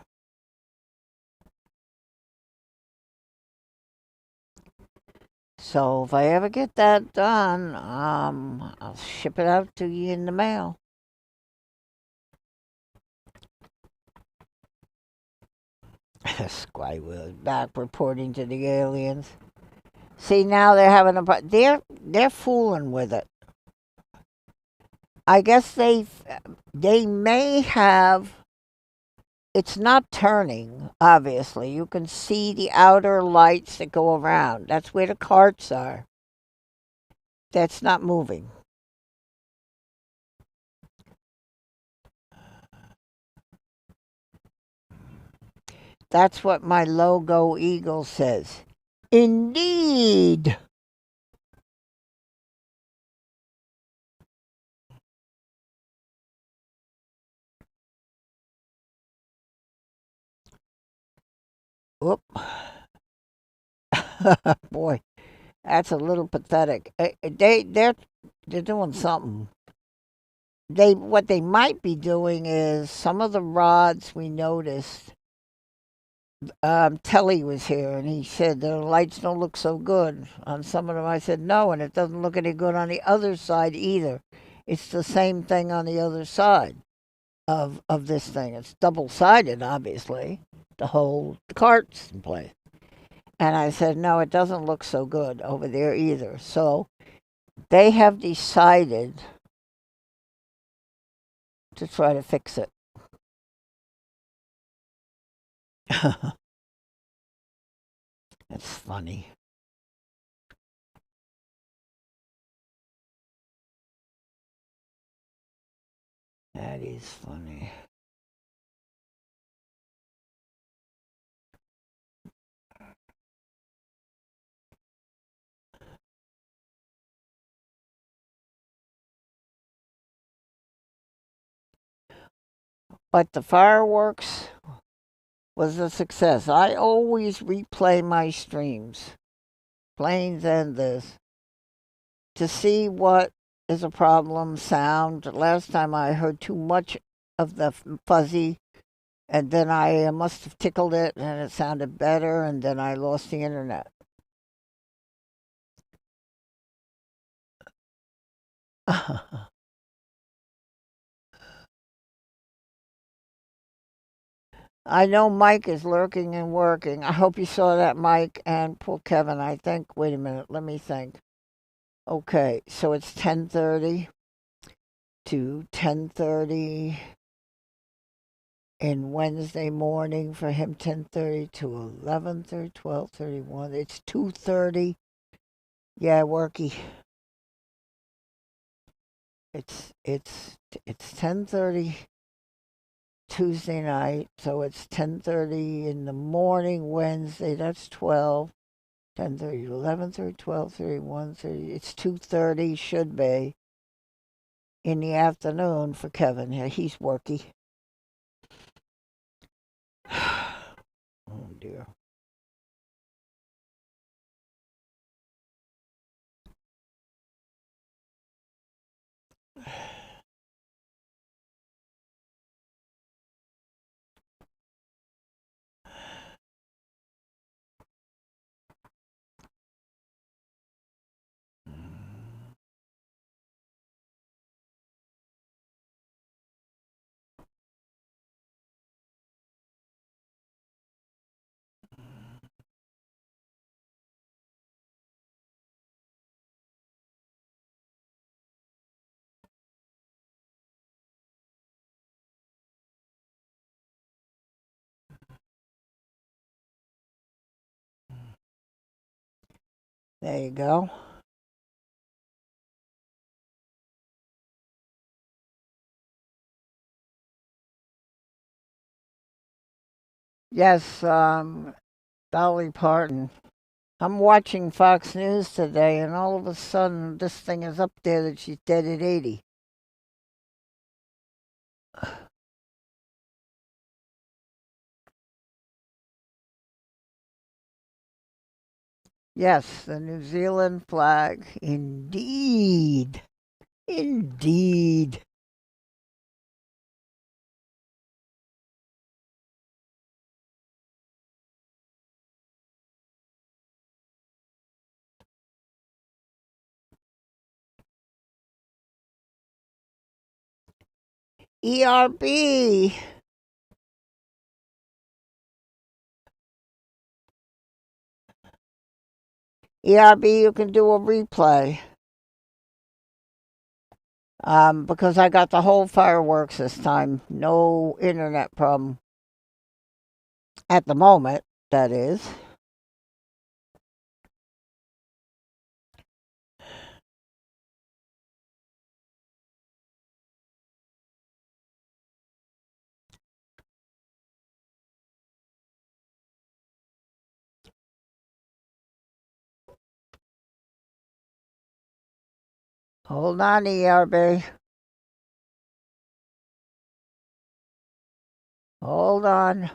So if I ever get that done, I'll ship it out to you in the mail. Squywheel back reporting to the aliens. See, now they're having they're fooling with it. I guess they may have. It's not turning. Obviously, you can see the outer lights that go around. That's where the carts are. That's not moving. That's what my logo eagle says. Indeed. Whoop. Boy, that's a little pathetic. They're doing something. They what they might be doing is some of the rods we noticed. Telly was here and he said the lights don't look so good on some of them. I said no, and it doesn't look any good on the other side either. It's the same thing on the other side of this thing. It's double sided, obviously, to hold the carts in place. And I said no, it doesn't look so good over there either. So they have decided to try to fix it. It's funny. That is funny. But the fireworks was a success. I always replay my streams, planes and this, to see what is a problem. Sound. Last time I heard too much of the fuzzy, and then I must have tickled it, and it sounded better, and then I lost the internet. I know Mike is lurking and working. I hope you saw that, Mike, and poor Kevin. I think. Wait a minute. Let me think. Okay, so it's 10:30 to 10:30 in Wednesday morning for him. 10:30 to 11:30, 12:31. It's 2:30. Yeah, worky. It's 10:30 Tuesday night, so it's 10:30 in the morning Wednesday. That's 12. 10:30, 11:30, 12:30, 1:30. It's 2:30. Should be in the afternoon for Kevin. Yeah, he's worky. Oh dear. There you go. Yes, Dolly Parton. I'm watching Fox News today, and all of a sudden, this thing is up there that she's dead at 80. Yes, the New Zealand flag. Indeed. Indeed. ERB. ERB, you can do a replay. Because I got the whole fireworks this time. No internet problem. At the moment, that is. Hold on, ERB. Hold on.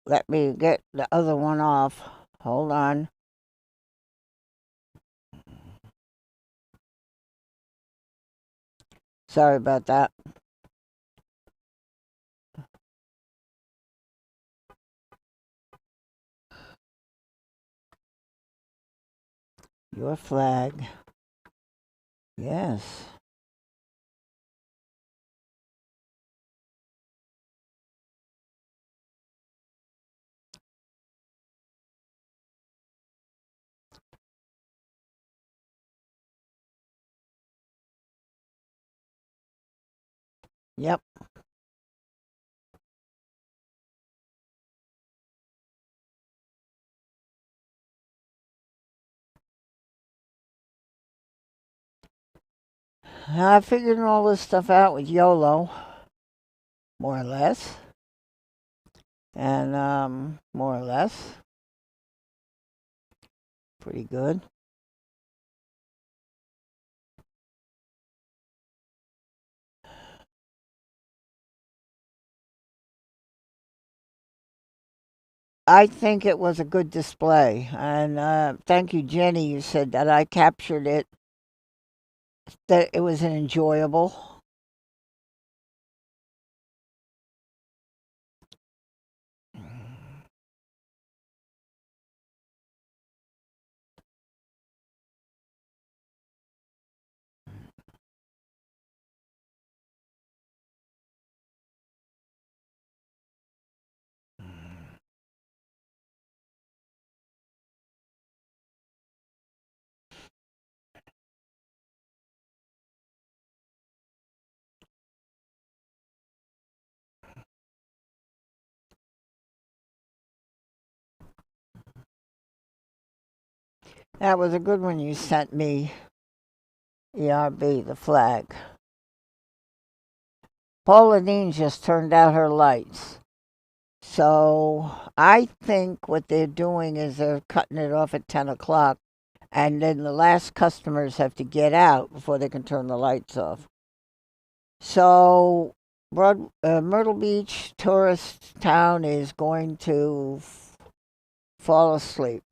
Let me get the other one off. Hold on. Sorry about that. Your flag. Yes. Yep. I figured all this stuff out with YOLO, more or less. And more or less. Pretty good. I think it was a good display. And thank you, Jenny. You said that I captured it, that it was an enjoyable. That was a good one you sent me, ERB, the flag. Pauline just turned out her lights. So I think what they're doing is they're cutting it off at 10 o'clock, and then the last customers have to get out before they can turn the lights off. So Myrtle Beach tourist town is going to fall asleep.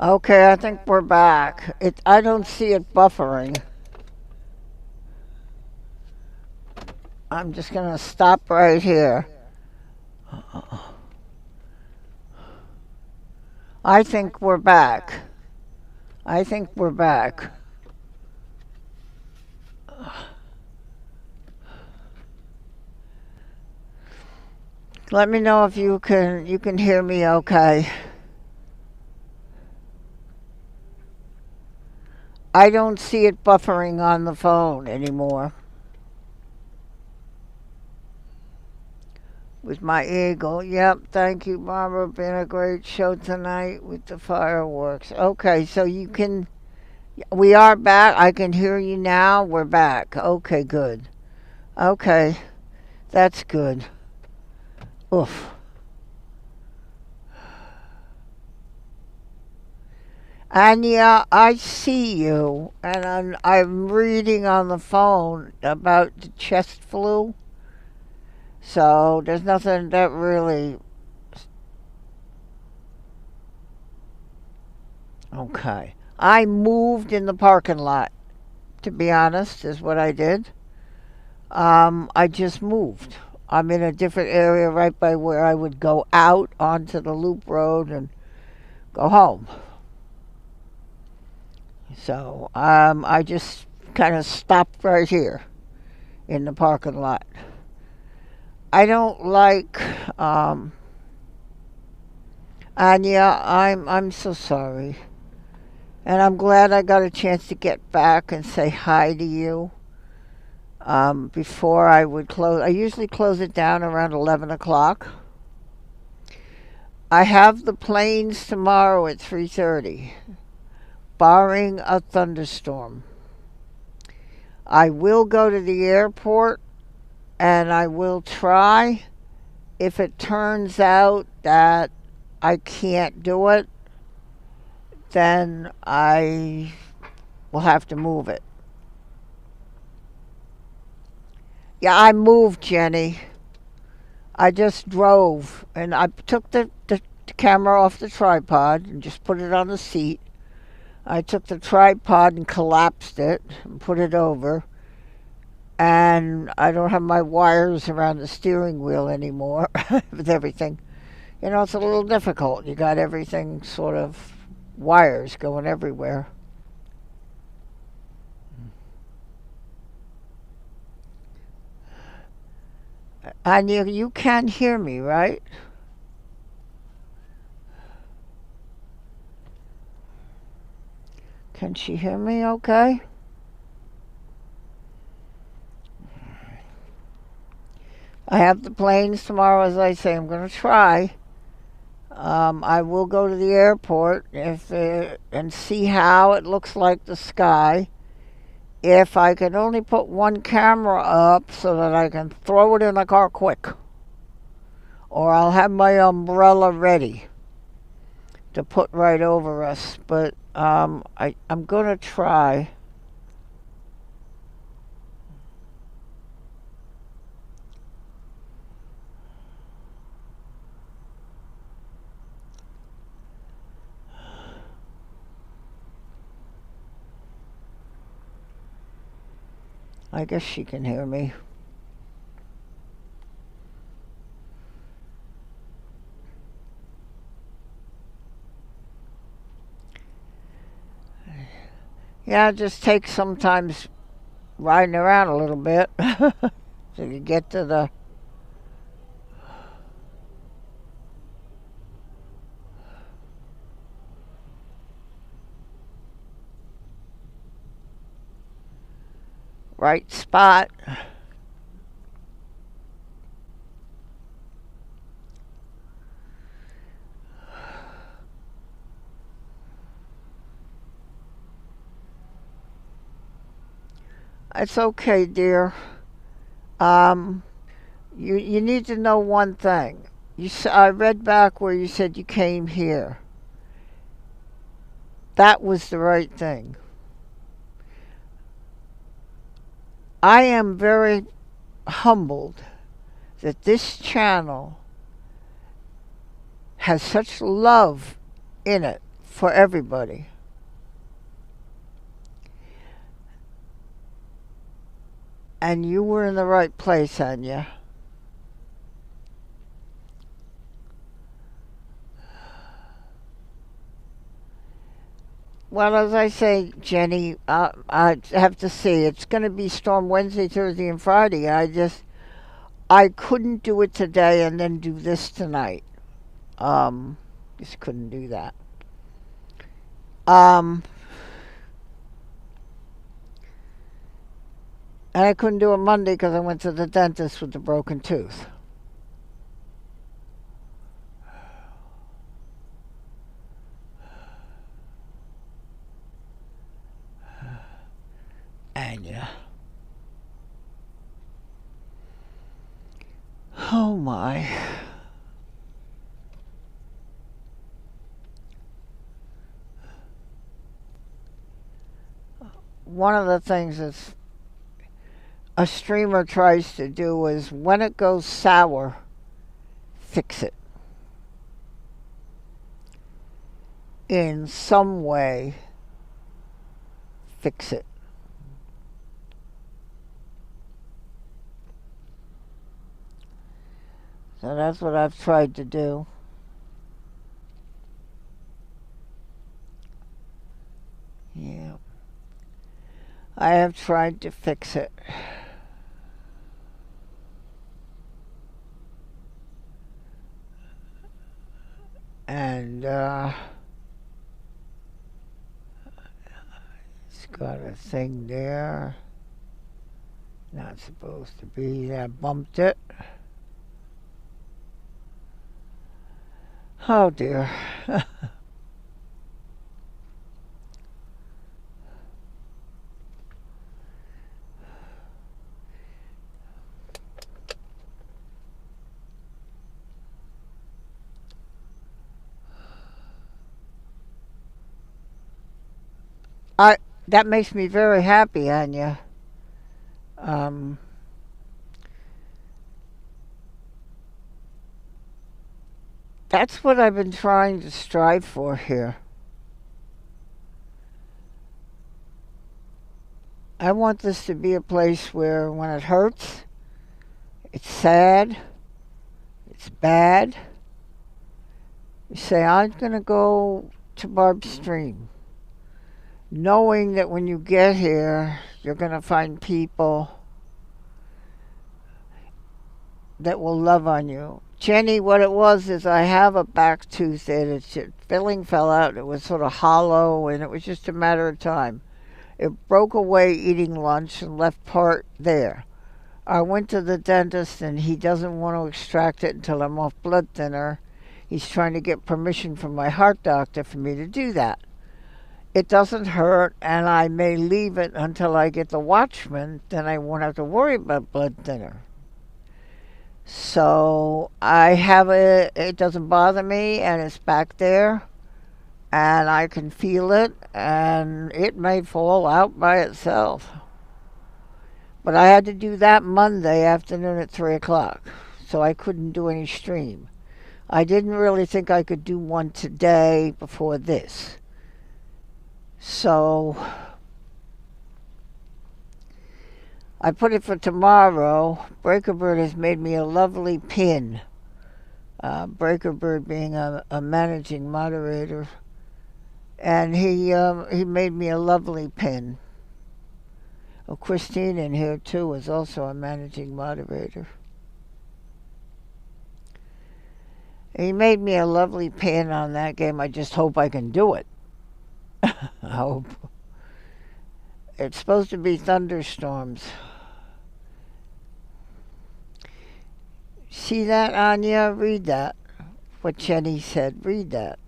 Okay, I think we're back. I don't see it buffering. I'm just gonna stop right here. I think we're back. I think we're back. Let me know if you can hear me okay. I don't see it buffering on the phone anymore with my eagle. Yep, thank you, Barbara. Been a great show tonight with the fireworks. Okay, so we are back. I can hear you now. We're back. Okay, good. Okay, that's good. Oof. Anya, I see you, and I'm reading on the phone about the chest flu. So there's nothing that really. Okay. I moved in the parking lot, to be honest, is what I did. I just moved. I'm in a different area right by where I would go out onto the loop road and go home. So I just kind of stopped right here in the parking lot. I don't like Anya. I'm so sorry, and I'm glad I got a chance to get back and say hi to you. Before I would close, I usually close it down around 11 o'clock. I have the planes tomorrow at 3:30, barring a thunderstorm. I will go to the airport and I will try. If it turns out that I can't do it, then I will have to move it. Yeah, I moved, Jenny. I just drove and I took the camera off the tripod and just put it on the seat. I took the tripod and collapsed it and put it over. And I don't have my wires around the steering wheel anymore with everything. It's a little difficult. You got everything sort of wires going everywhere. And you can hear me, right? Can she hear me okay? I have the planes tomorrow, as I say. I'm going to try. I will go to the airport and see how it looks like the sky. If I can only put one camera up so that I can throw it in the car quick, or I'll have my umbrella ready to put right over us. But I'm going to try. I guess she can hear me. Yeah, it just takes sometimes riding around a little bit so you get to the right spot. It's okay, dear. Um, you need to know one thing. I read back where you said you came here. That was the right thing. I am very humbled that this channel has such love in it for everybody. And you were in the right place, Anya. Well, as I say, Jenny, I have to see. It's going to be storm Wednesday, Thursday, and Friday. I couldn't do it today and then do this tonight. Um, just couldn't do that. Um, and I couldn't do it Monday because I went to the dentist with the broken tooth. Anya. Oh my. One of the things that a streamer tries to do is when it goes sour, fix it in some way. Fix it. So that's what I've tried to do. Yeah. I have tried to fix it. And it's got a thing there. Not supposed to be. I bumped it. Oh dear. I that makes me very happy, Anya. Um, that's what I've been trying to strive for here. I want this to be a place where when it hurts, it's sad, it's bad, you say, I'm going to go to Barb's stream, knowing that when you get here, you're going to find people that will love on you. Jenny, what it was is I have a back tooth that filling fell out. It was sort of hollow, and it was just a matter of time. It broke away eating lunch and left part there. I went to the dentist, and he doesn't want to extract it until I'm off blood thinner. He's trying to get permission from my heart doctor for me to do that. It doesn't hurt, and I may leave it until I get the Watchman. Then I won't have to worry about blood thinner. So I have it doesn't bother me, and it's back there, and I can feel it, and it may fall out by itself. But I had to do that Monday afternoon at 3 o'clock, so I couldn't do any stream. I didn't really think I could do one today before this. So I put it for tomorrow. Breaker Bird has made me a lovely pin. Breaker Bird being a managing moderator. And he made me a lovely pin. Oh, Christine in here too is also a managing moderator. He made me a lovely pin on that game. I just hope I can do it. I hope. It's supposed to be thunderstorms. See that, Anya? Read that. What Jenny said. Read that.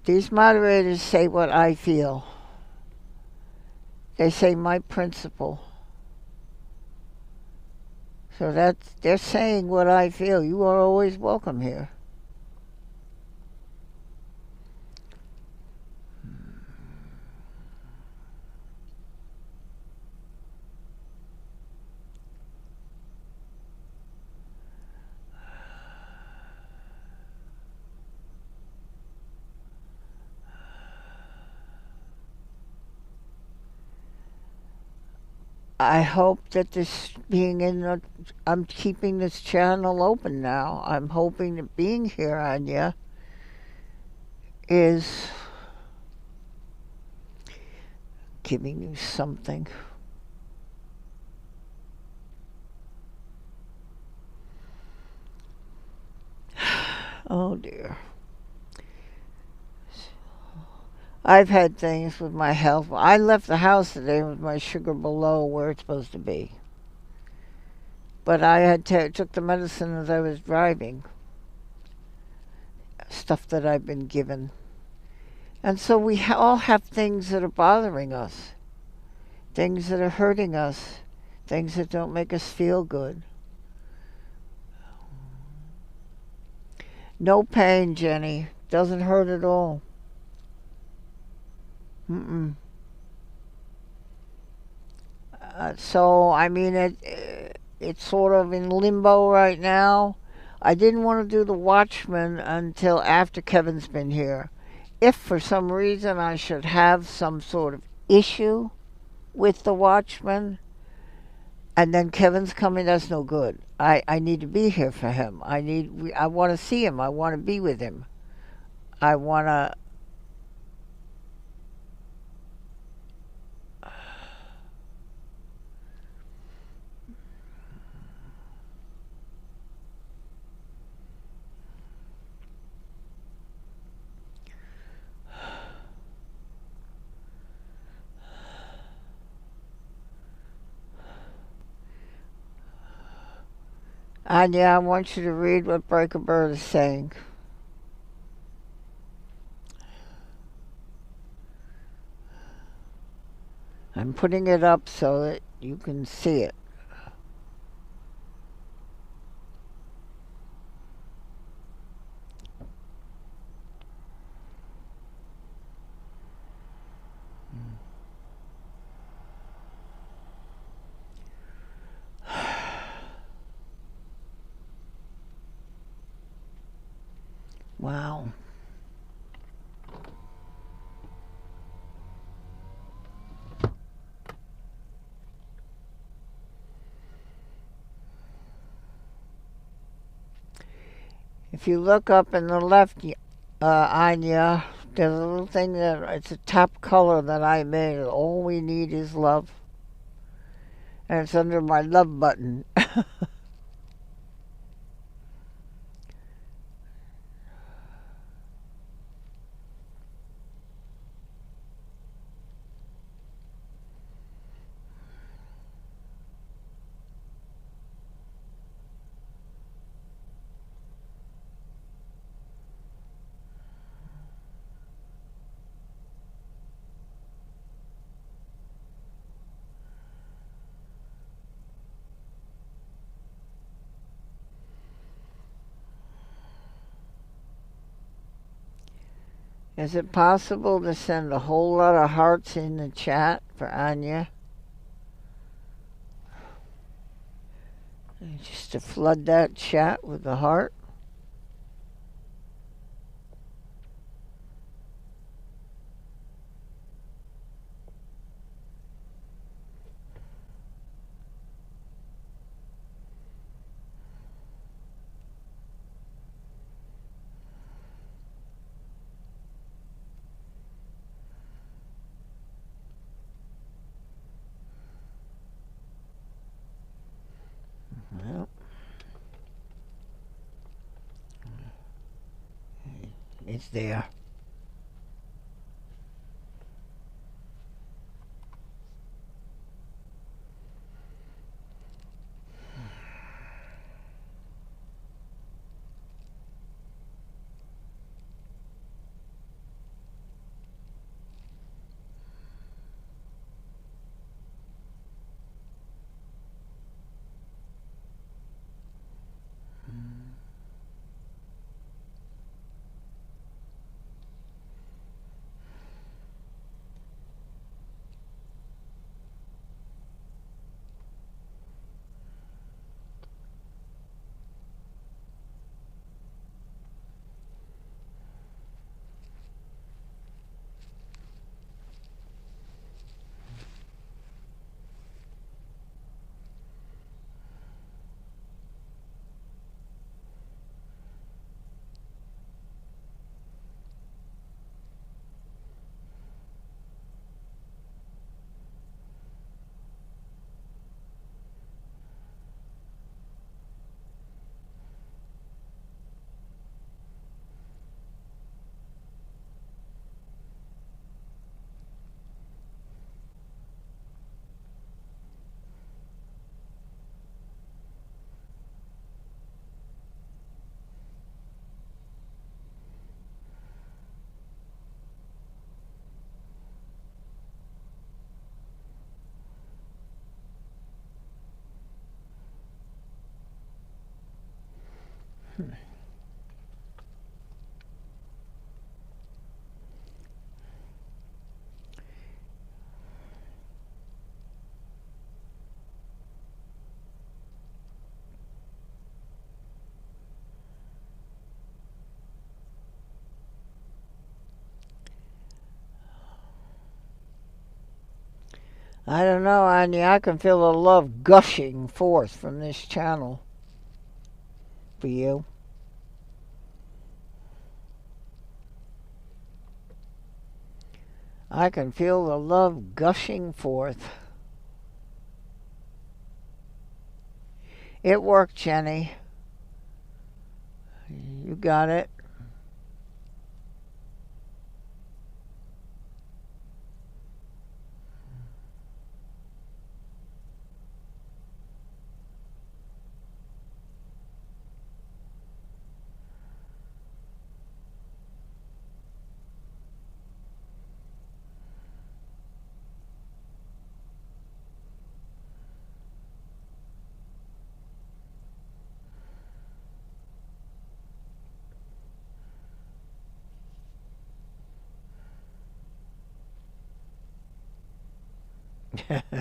These moderators say what I feel. They say my principle. So they're saying what I feel. You are always welcome here. I hope that this being in the, I'm keeping this channel open now. I'm hoping that being here, Anya, is giving you something. Oh dear. I've had things with my health. I left the house today with my sugar below where it's supposed to be. But I had took the medicine as I was driving. Stuff that I've been given. And so we all have things that are bothering us. Things that are hurting us. Things that don't make us feel good. No pain, Jenny. Doesn't hurt at all. Mm-mm. So, I mean, it's sort of in limbo right now. I didn't want to do the Watchmen until after Kevin's been here. If for some reason I should have some sort of issue with the Watchmen, and then Kevin's coming, that's no good. I need to be here for him. I want to see him. I want to be with him. I want to. Anya, I want you to read what Breaker Bird is saying. I'm putting it up so that you can see it. Wow. If you look up in the left, Anya, there's a little thing that it's a top color that I made. All we need is love. And it's under my love button. Is it possible to send a whole lot of hearts in the chat for Anya? Just to flood that chat with the heart? Well, it's there. I don't know, Anya. I can feel the love gushing forth from this channel for you. I can feel the love gushing forth. It worked, Jenny. You got it.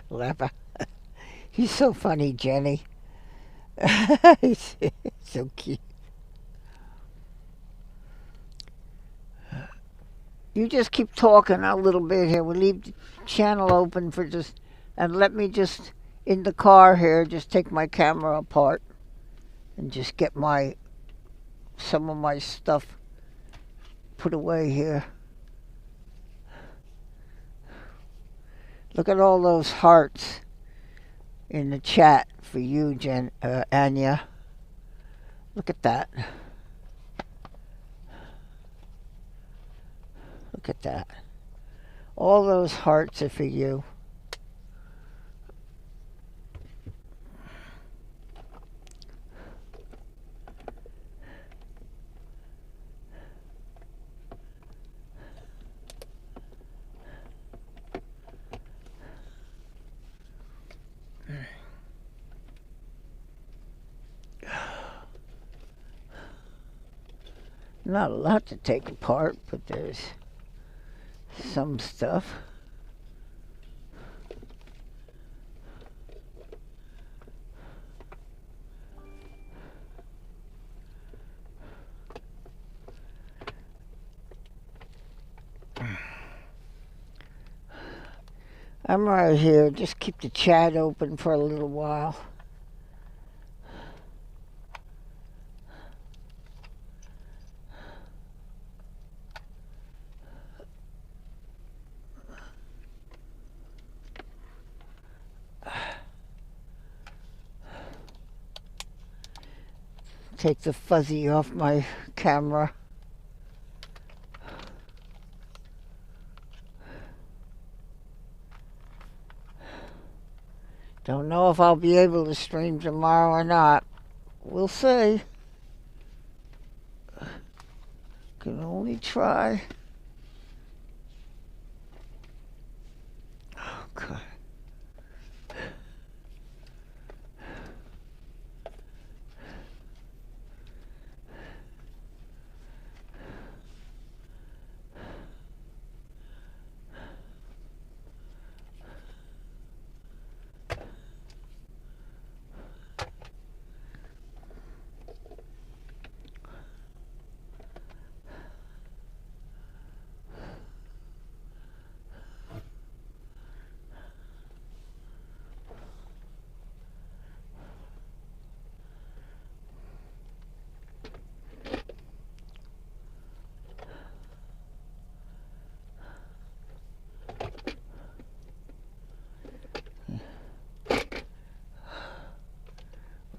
Laugh. He's so funny, Jenny. He's so cute. You just keep talking a little bit here. We'll leave the channel open for just, and let me just, in the car here, just take my camera apart and just get some of my stuff put away here. Look at all those hearts in the chat for you, Anya. Look at that. Look at that. All those hearts are for you. Not a lot to take apart, but there's some stuff. I'm right here. Just keep the chat open for a little while. Take the fuzzy off my camera. Don't know if I'll be able to stream tomorrow or not. We'll see. Can only try. Oh, God.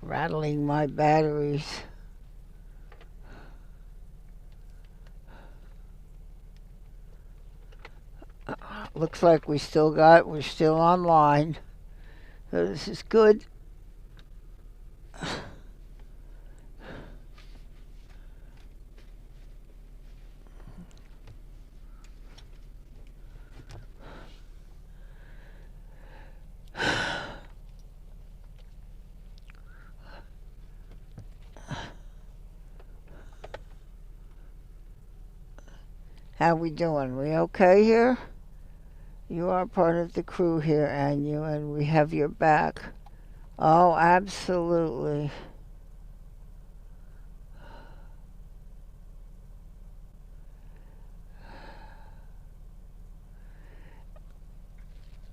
Rattling my batteries. Looks like we're still online. So this is good. How we doing? We okay here? You are part of the crew here, and we have your back. Oh, absolutely.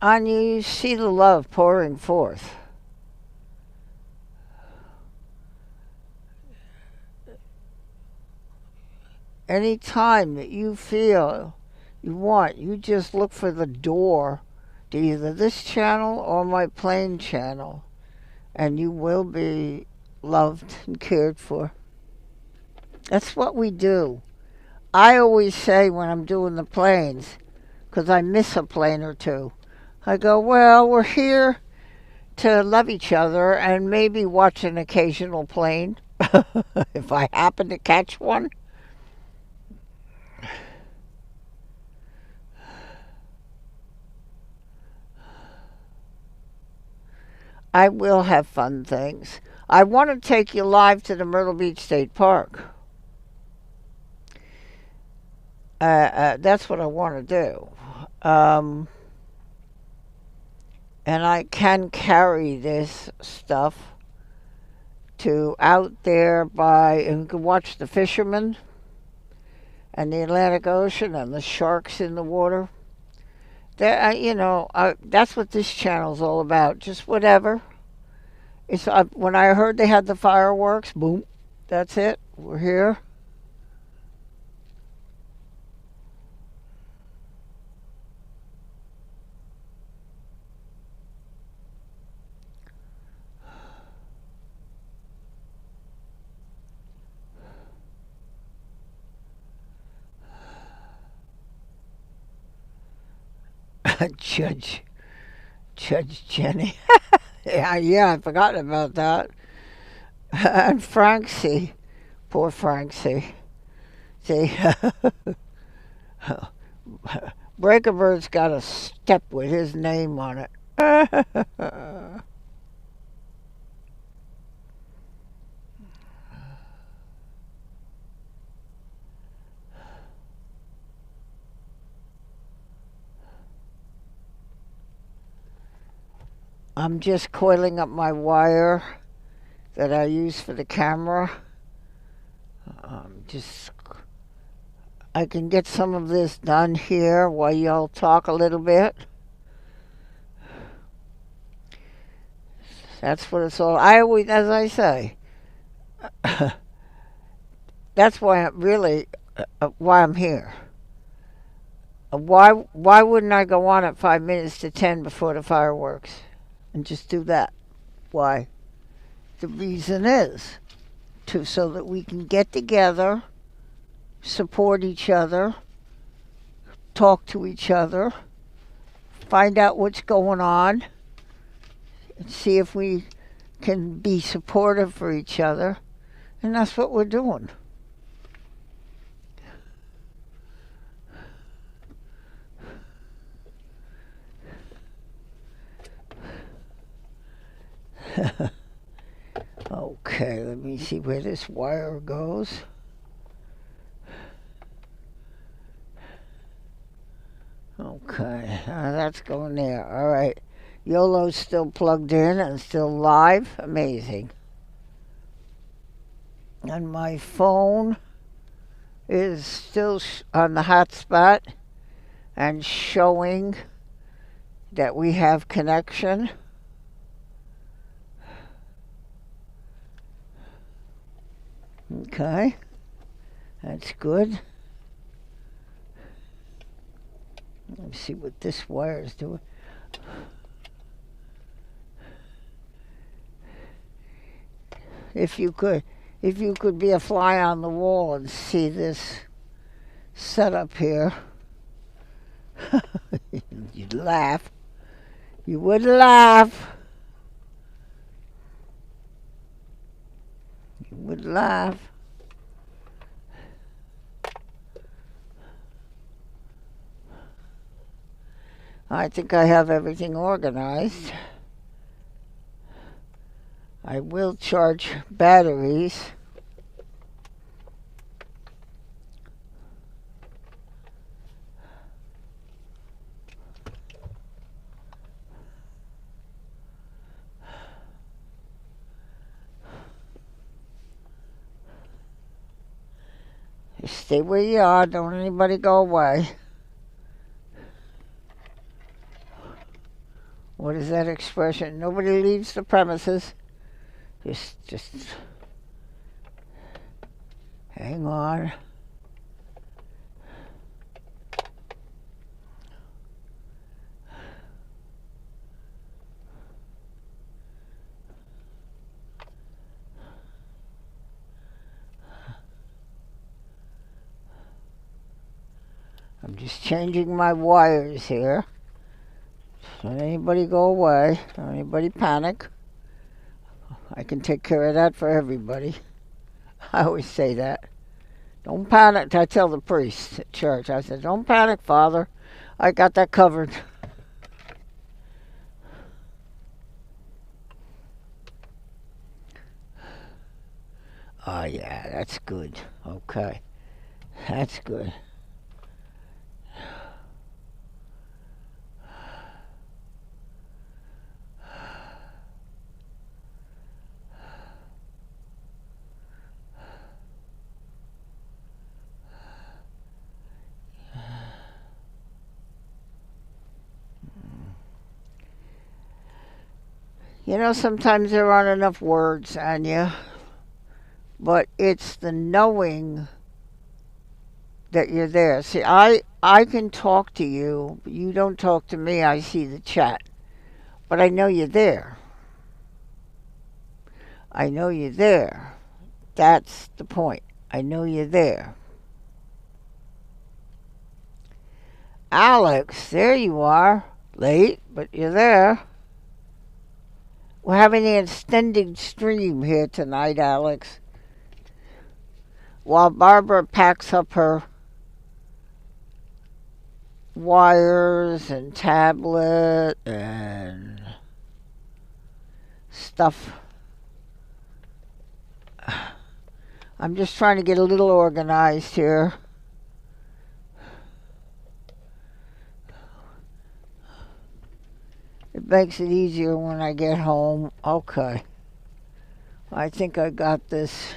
Anya, you see the love pouring forth. Any time that you feel you want, you just look for the door to either this channel or my plane channel, and you will be loved and cared for. That's what we do. I always say when I'm doing the planes, because I miss a plane or two, I go, well, we're here to love each other and maybe watch an occasional plane if I happen to catch one. I will have fun things. I want to take you live to the Myrtle Beach State Park. That's what I want to do. And I can carry this stuff to out there and you can watch the fishermen and the Atlantic Ocean and the sharks in the water. That's what this channel's all about. Just whatever. When I heard they had the fireworks, boom, that's it. We're here. Judge Jenny. yeah, I forgot about that. And Francie, poor Francie. See, Breakerbird's got a step with his name on it. I'm just coiling up my wire that I use for the camera. I can get some of this done here while y'all talk a little bit. That's what it's all. I always, as I say, that's why why I'm here. Why wouldn't I go on at 5 minutes to 10 before the fireworks and just do that? Why? The reason is so that we can get together, support each other, talk to each other, find out what's going on, and see if we can be supportive for each other. And that's what we're doing. Okay, let me see where this wire goes. Okay, that's going there. All right. YOLO's still plugged in and still live. Amazing. And my phone is still on the hotspot and showing that we have connection. Okay, that's good. Let's see what this wire is doing. If you could be a fly on the wall and see this setup here, you'd laugh. You would laugh. You would laugh. I think I have everything organized. I will charge batteries. Just stay where you are. Don't anybody go away. What is that expression? Nobody leaves the premises. Just hang on. I'm just changing my wires here. Don't anybody go away. Don't anybody panic. I can take care of that for everybody. I always say that. Don't panic. I tell the priest at church. I said, don't panic, Father. I got that covered. Oh, yeah, that's good. Okay. That's good. You know, sometimes there aren't enough words, Anya, but it's the knowing that you're there. See, I can talk to you, but you don't talk to me. I see the chat, but I know you're there. I know you're there. That's the point. I know you're there. Alex, there you are. Late, but you're there. We're having an extended stream here tonight, Alex. While Barbara packs up her wires and tablet and stuff. I'm just trying to get a little organized here. It makes it easier when I get home. Okay. I think I got this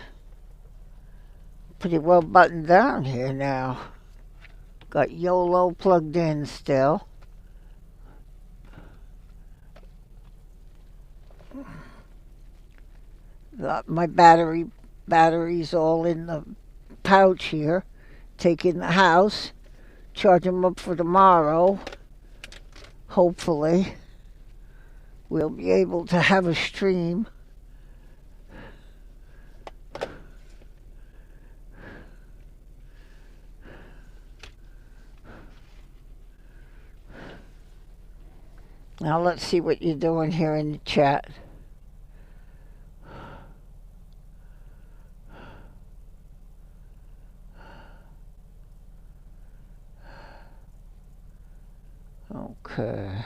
pretty well buttoned down here now. Got YOLO plugged in still. Got my batteries all in the pouch here. Take in the house. Charge them up for tomorrow. Hopefully we'll be able to have a stream. Now let's see what you're doing here in the chat. Okay.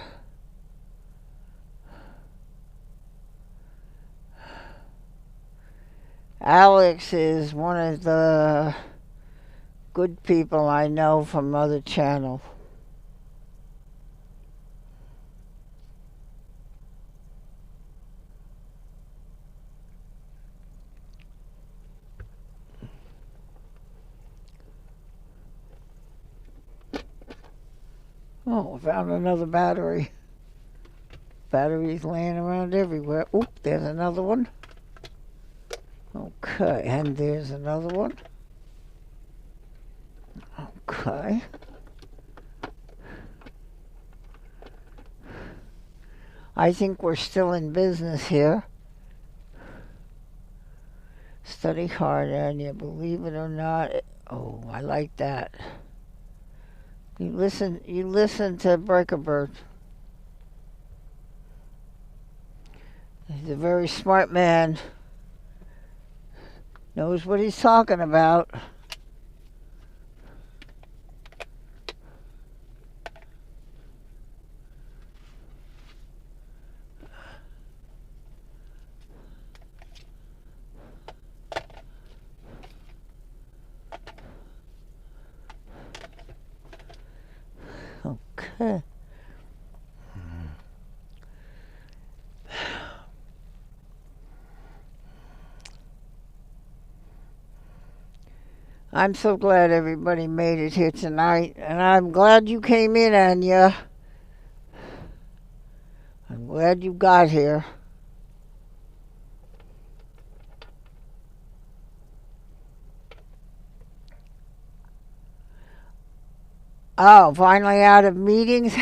Alex is one of the good people I know from other channels. Oh, I found another battery. Batteries laying around everywhere. Oop, there's another one. Okay, and there's another one. Okay. I think we're still in business here. Study hard, and you believe it or not. Oh, I like that. You listen to Breaker Bird. He's a very smart man. Knows what he's talking about. Okay. I'm so glad everybody made it here tonight, and I'm glad you came in, Anya. I'm glad you got here. Oh, finally out of meetings?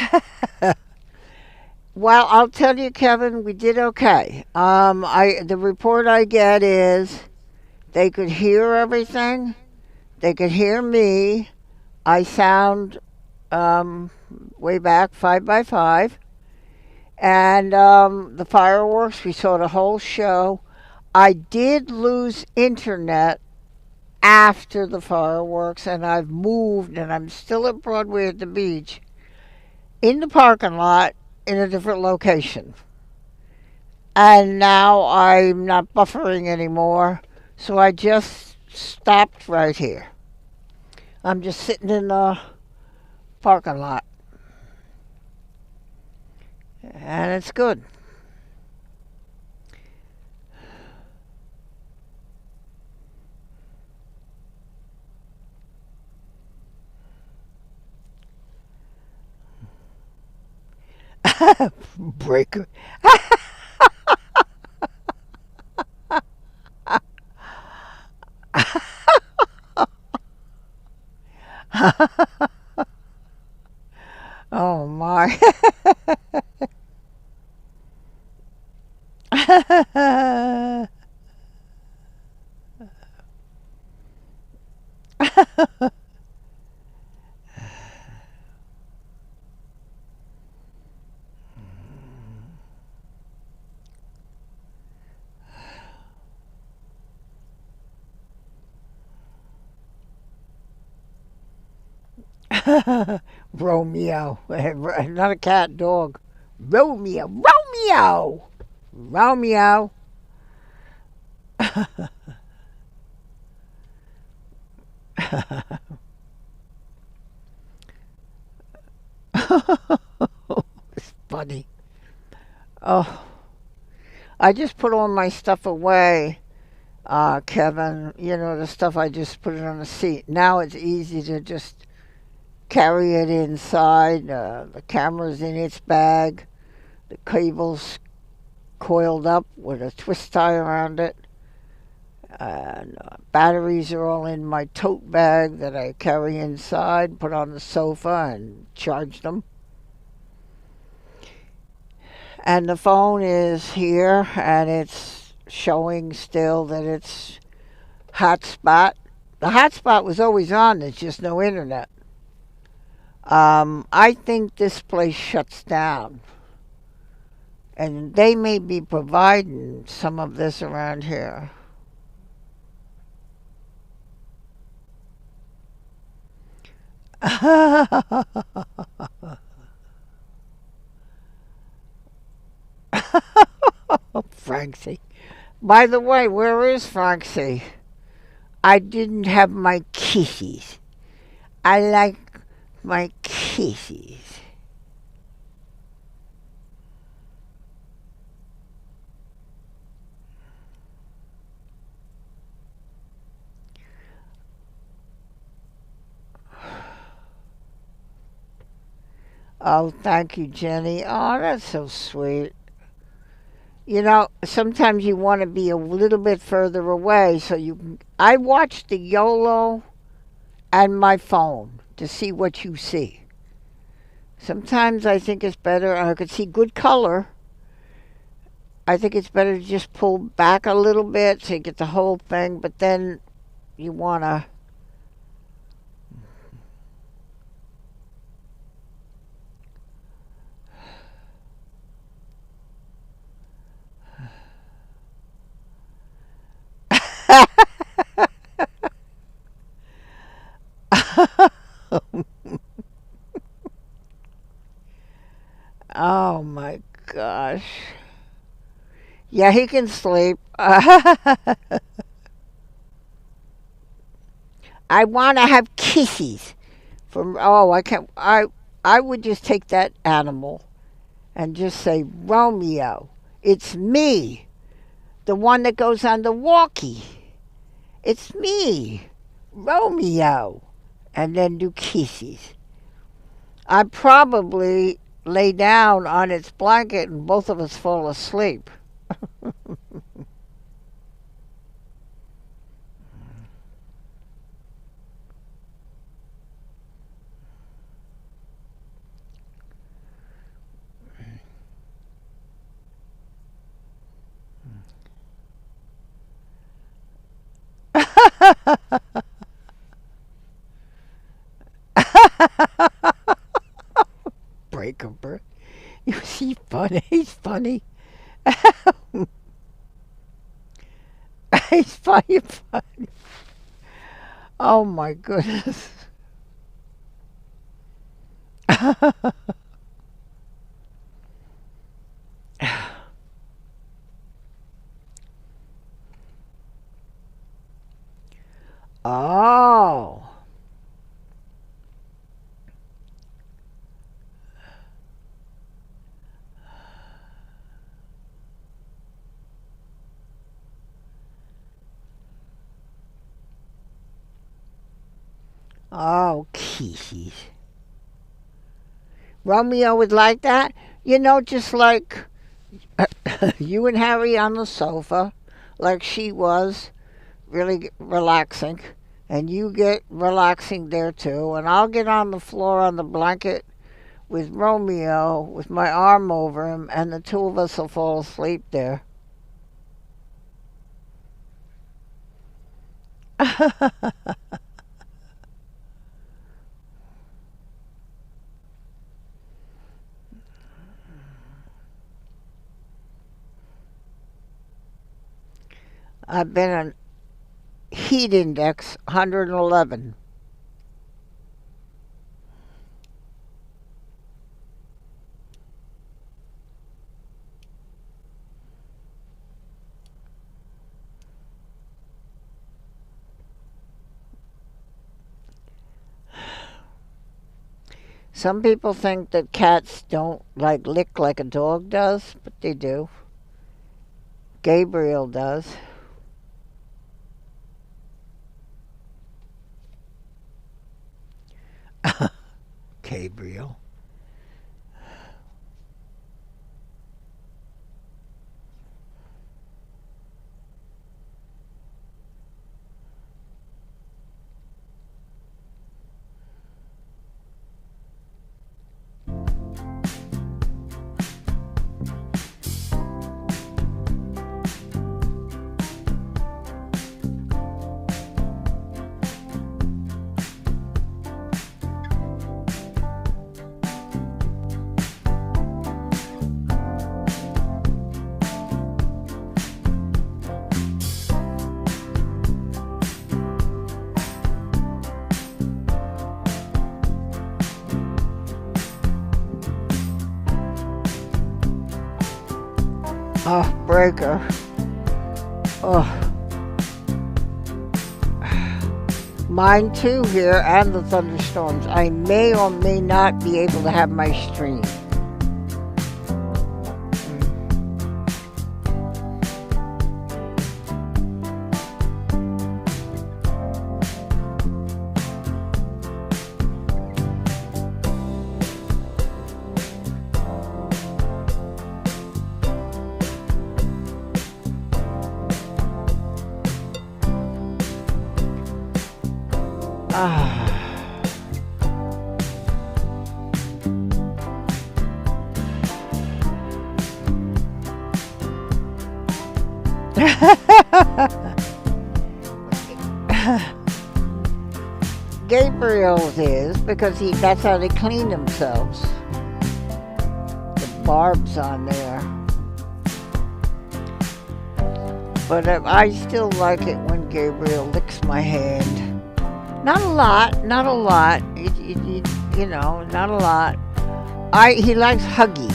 Well, I'll tell you, Kevin, we did okay. The report I get is they could hear everything. They could hear me. I sound way back 5 by 5, and the fireworks. We saw the whole show. I did lose internet after the fireworks, and I've moved, and I'm still at Broadway at the beach in the parking lot in a different location. And now I'm not buffering anymore, so I just stopped right here. I'm just sitting in the parking lot, and it's good. Breaker. Oh my. Romeo. Not a cat, dog. Romeo. Romeo. Romeo. It's funny. Oh, I just put all my stuff away, Kevin. You know, the stuff I just put it on the seat. Now it's easy to just carry it inside. The camera's in its bag. The cable's coiled up with a twist tie around it. And batteries are all in my tote bag that I carry inside, put on the sofa, and charge them. And the phone is here, and it's showing still that it's hotspot. The hotspot was always on, there's just no internet. I think this place shuts down. And they may be providing some of this around here. Francie. By the way, where is Francie? I didn't have my kisses. I like my kisses. Oh, thank you, Jenny. Oh, that's so sweet. You know, sometimes you want to be a little bit further away so you can. I watch the YOLO and my phone to see what you see. Sometimes I think it's better, I could see good color. I think it's better to just pull back a little bit so you get the whole thing, but then you want to. Oh my gosh. Yeah, he can sleep. I want to have kisses from. Oh, I can't. I would just take that animal and just say, Romeo, it's me, the one that goes on the walkie. It's me, Romeo, and then do kisses. I'd probably lay down on its blanket and both of us fall asleep. Breaker. You see, funny. He's funny. He's funny. Oh my goodness. Oh. Oh, kisses. Romeo would like that. Just like you and Harry on the sofa, like she was, really relaxing. And you get relaxing there too. And I'll get on the floor on the blanket with Romeo with my arm over him, and the two of us will fall asleep there. I've been on heat index 111. Some people think that cats don't like lick like a dog does, but they do. Gabriel does. Gabriel. Oh, breaker. Oh, mine too here, and the thunderstorms. I may or may not be able to have my stream. Ah. Gabriel's is because that's how they clean themselves. The barbs on there. But I still like it when Gabriel licks my hand. Not a lot, not a lot. Not a lot. He likes huggy.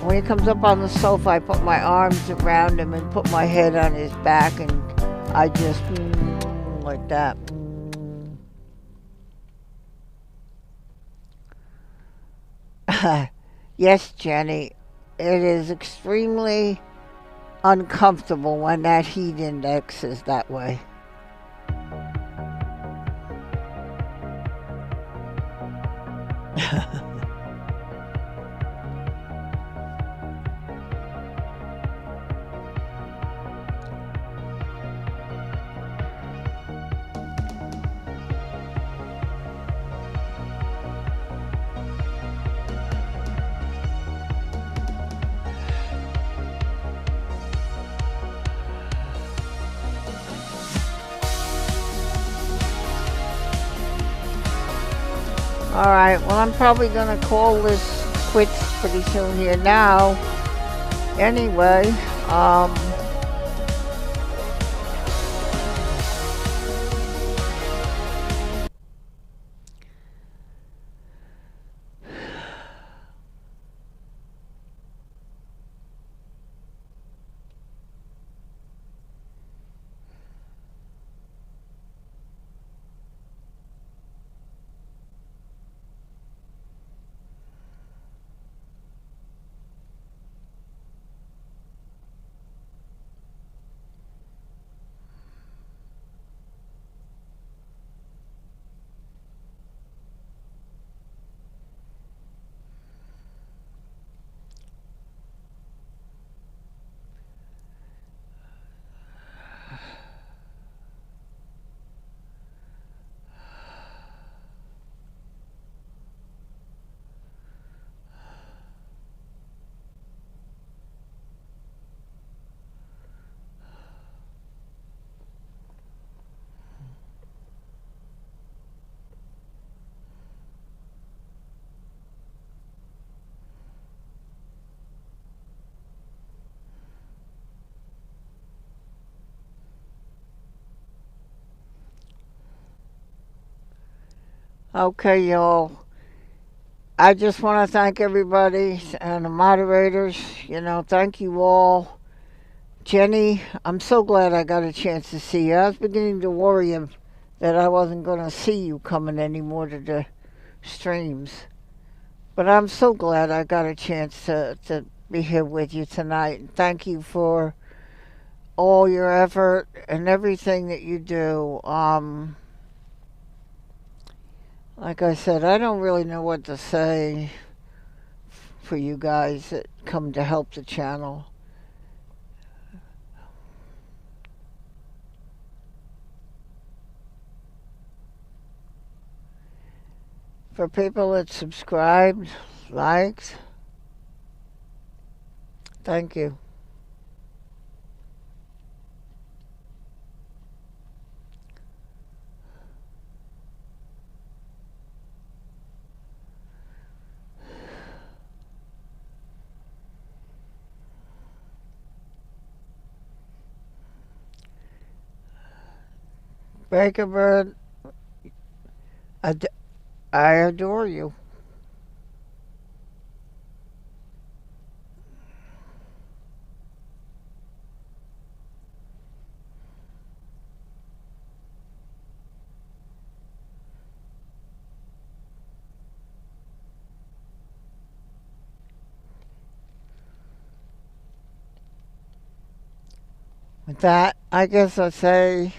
When he comes up on the sofa, I put my arms around him and put my head on his back, and I just like that. Yes, Jenny, it is extremely uncomfortable when that heat index is that way. All right. Well, I'm probably gonna call this quits pretty soon here now. Anyway, um, okay, y'all. I just want to thank everybody and the moderators. Thank you all. Jenny, I'm so glad I got a chance to see you. I was beginning to worry that I wasn't going to see you coming anymore to the streams. But I'm so glad I got a chance to be here with you tonight. And thank you for all your effort and everything that you do. Like I said, I don't really know what to say for you guys that come to help the channel. For people that subscribed, liked, thank you. Breaker Bird, I adore you. With that, I guess I'll say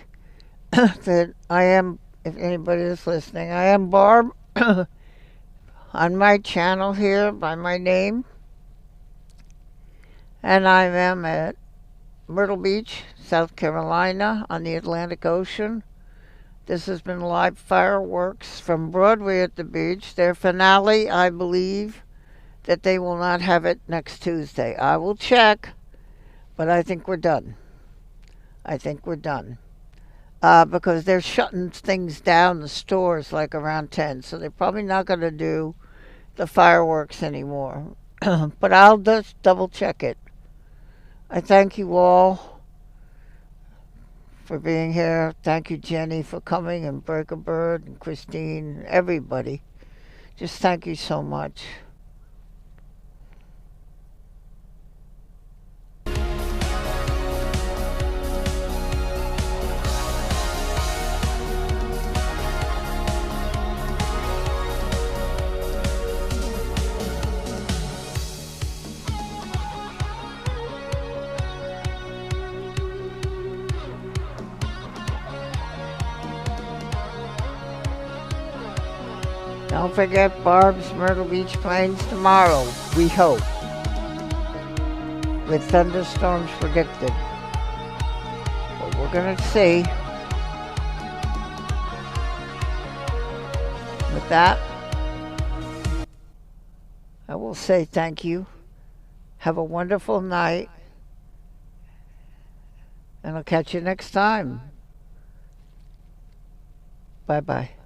that I am, if anybody is listening, I am Barb on my channel here by my name. And I am at Myrtle Beach, South Carolina on the Atlantic Ocean. This has been live fireworks from Broadway at the beach. Their finale, I believe, that they will not have it next Tuesday. I will check, but I think we're done. I think we're done. Because they're shutting things down, the stores, like around 10. So they're probably not going to do the fireworks anymore. But I'll just double check it. I thank you all for being here. Thank you, Jenny, for coming, and Breaker Bird, and Christine, everybody. Just thank you so much. Don't forget Barb's Myrtle Beach Plains tomorrow, we hope, with thunderstorms predicted. But we're going to see. With that, I will say thank you. Have a wonderful night. And I'll catch you next time. Bye-bye.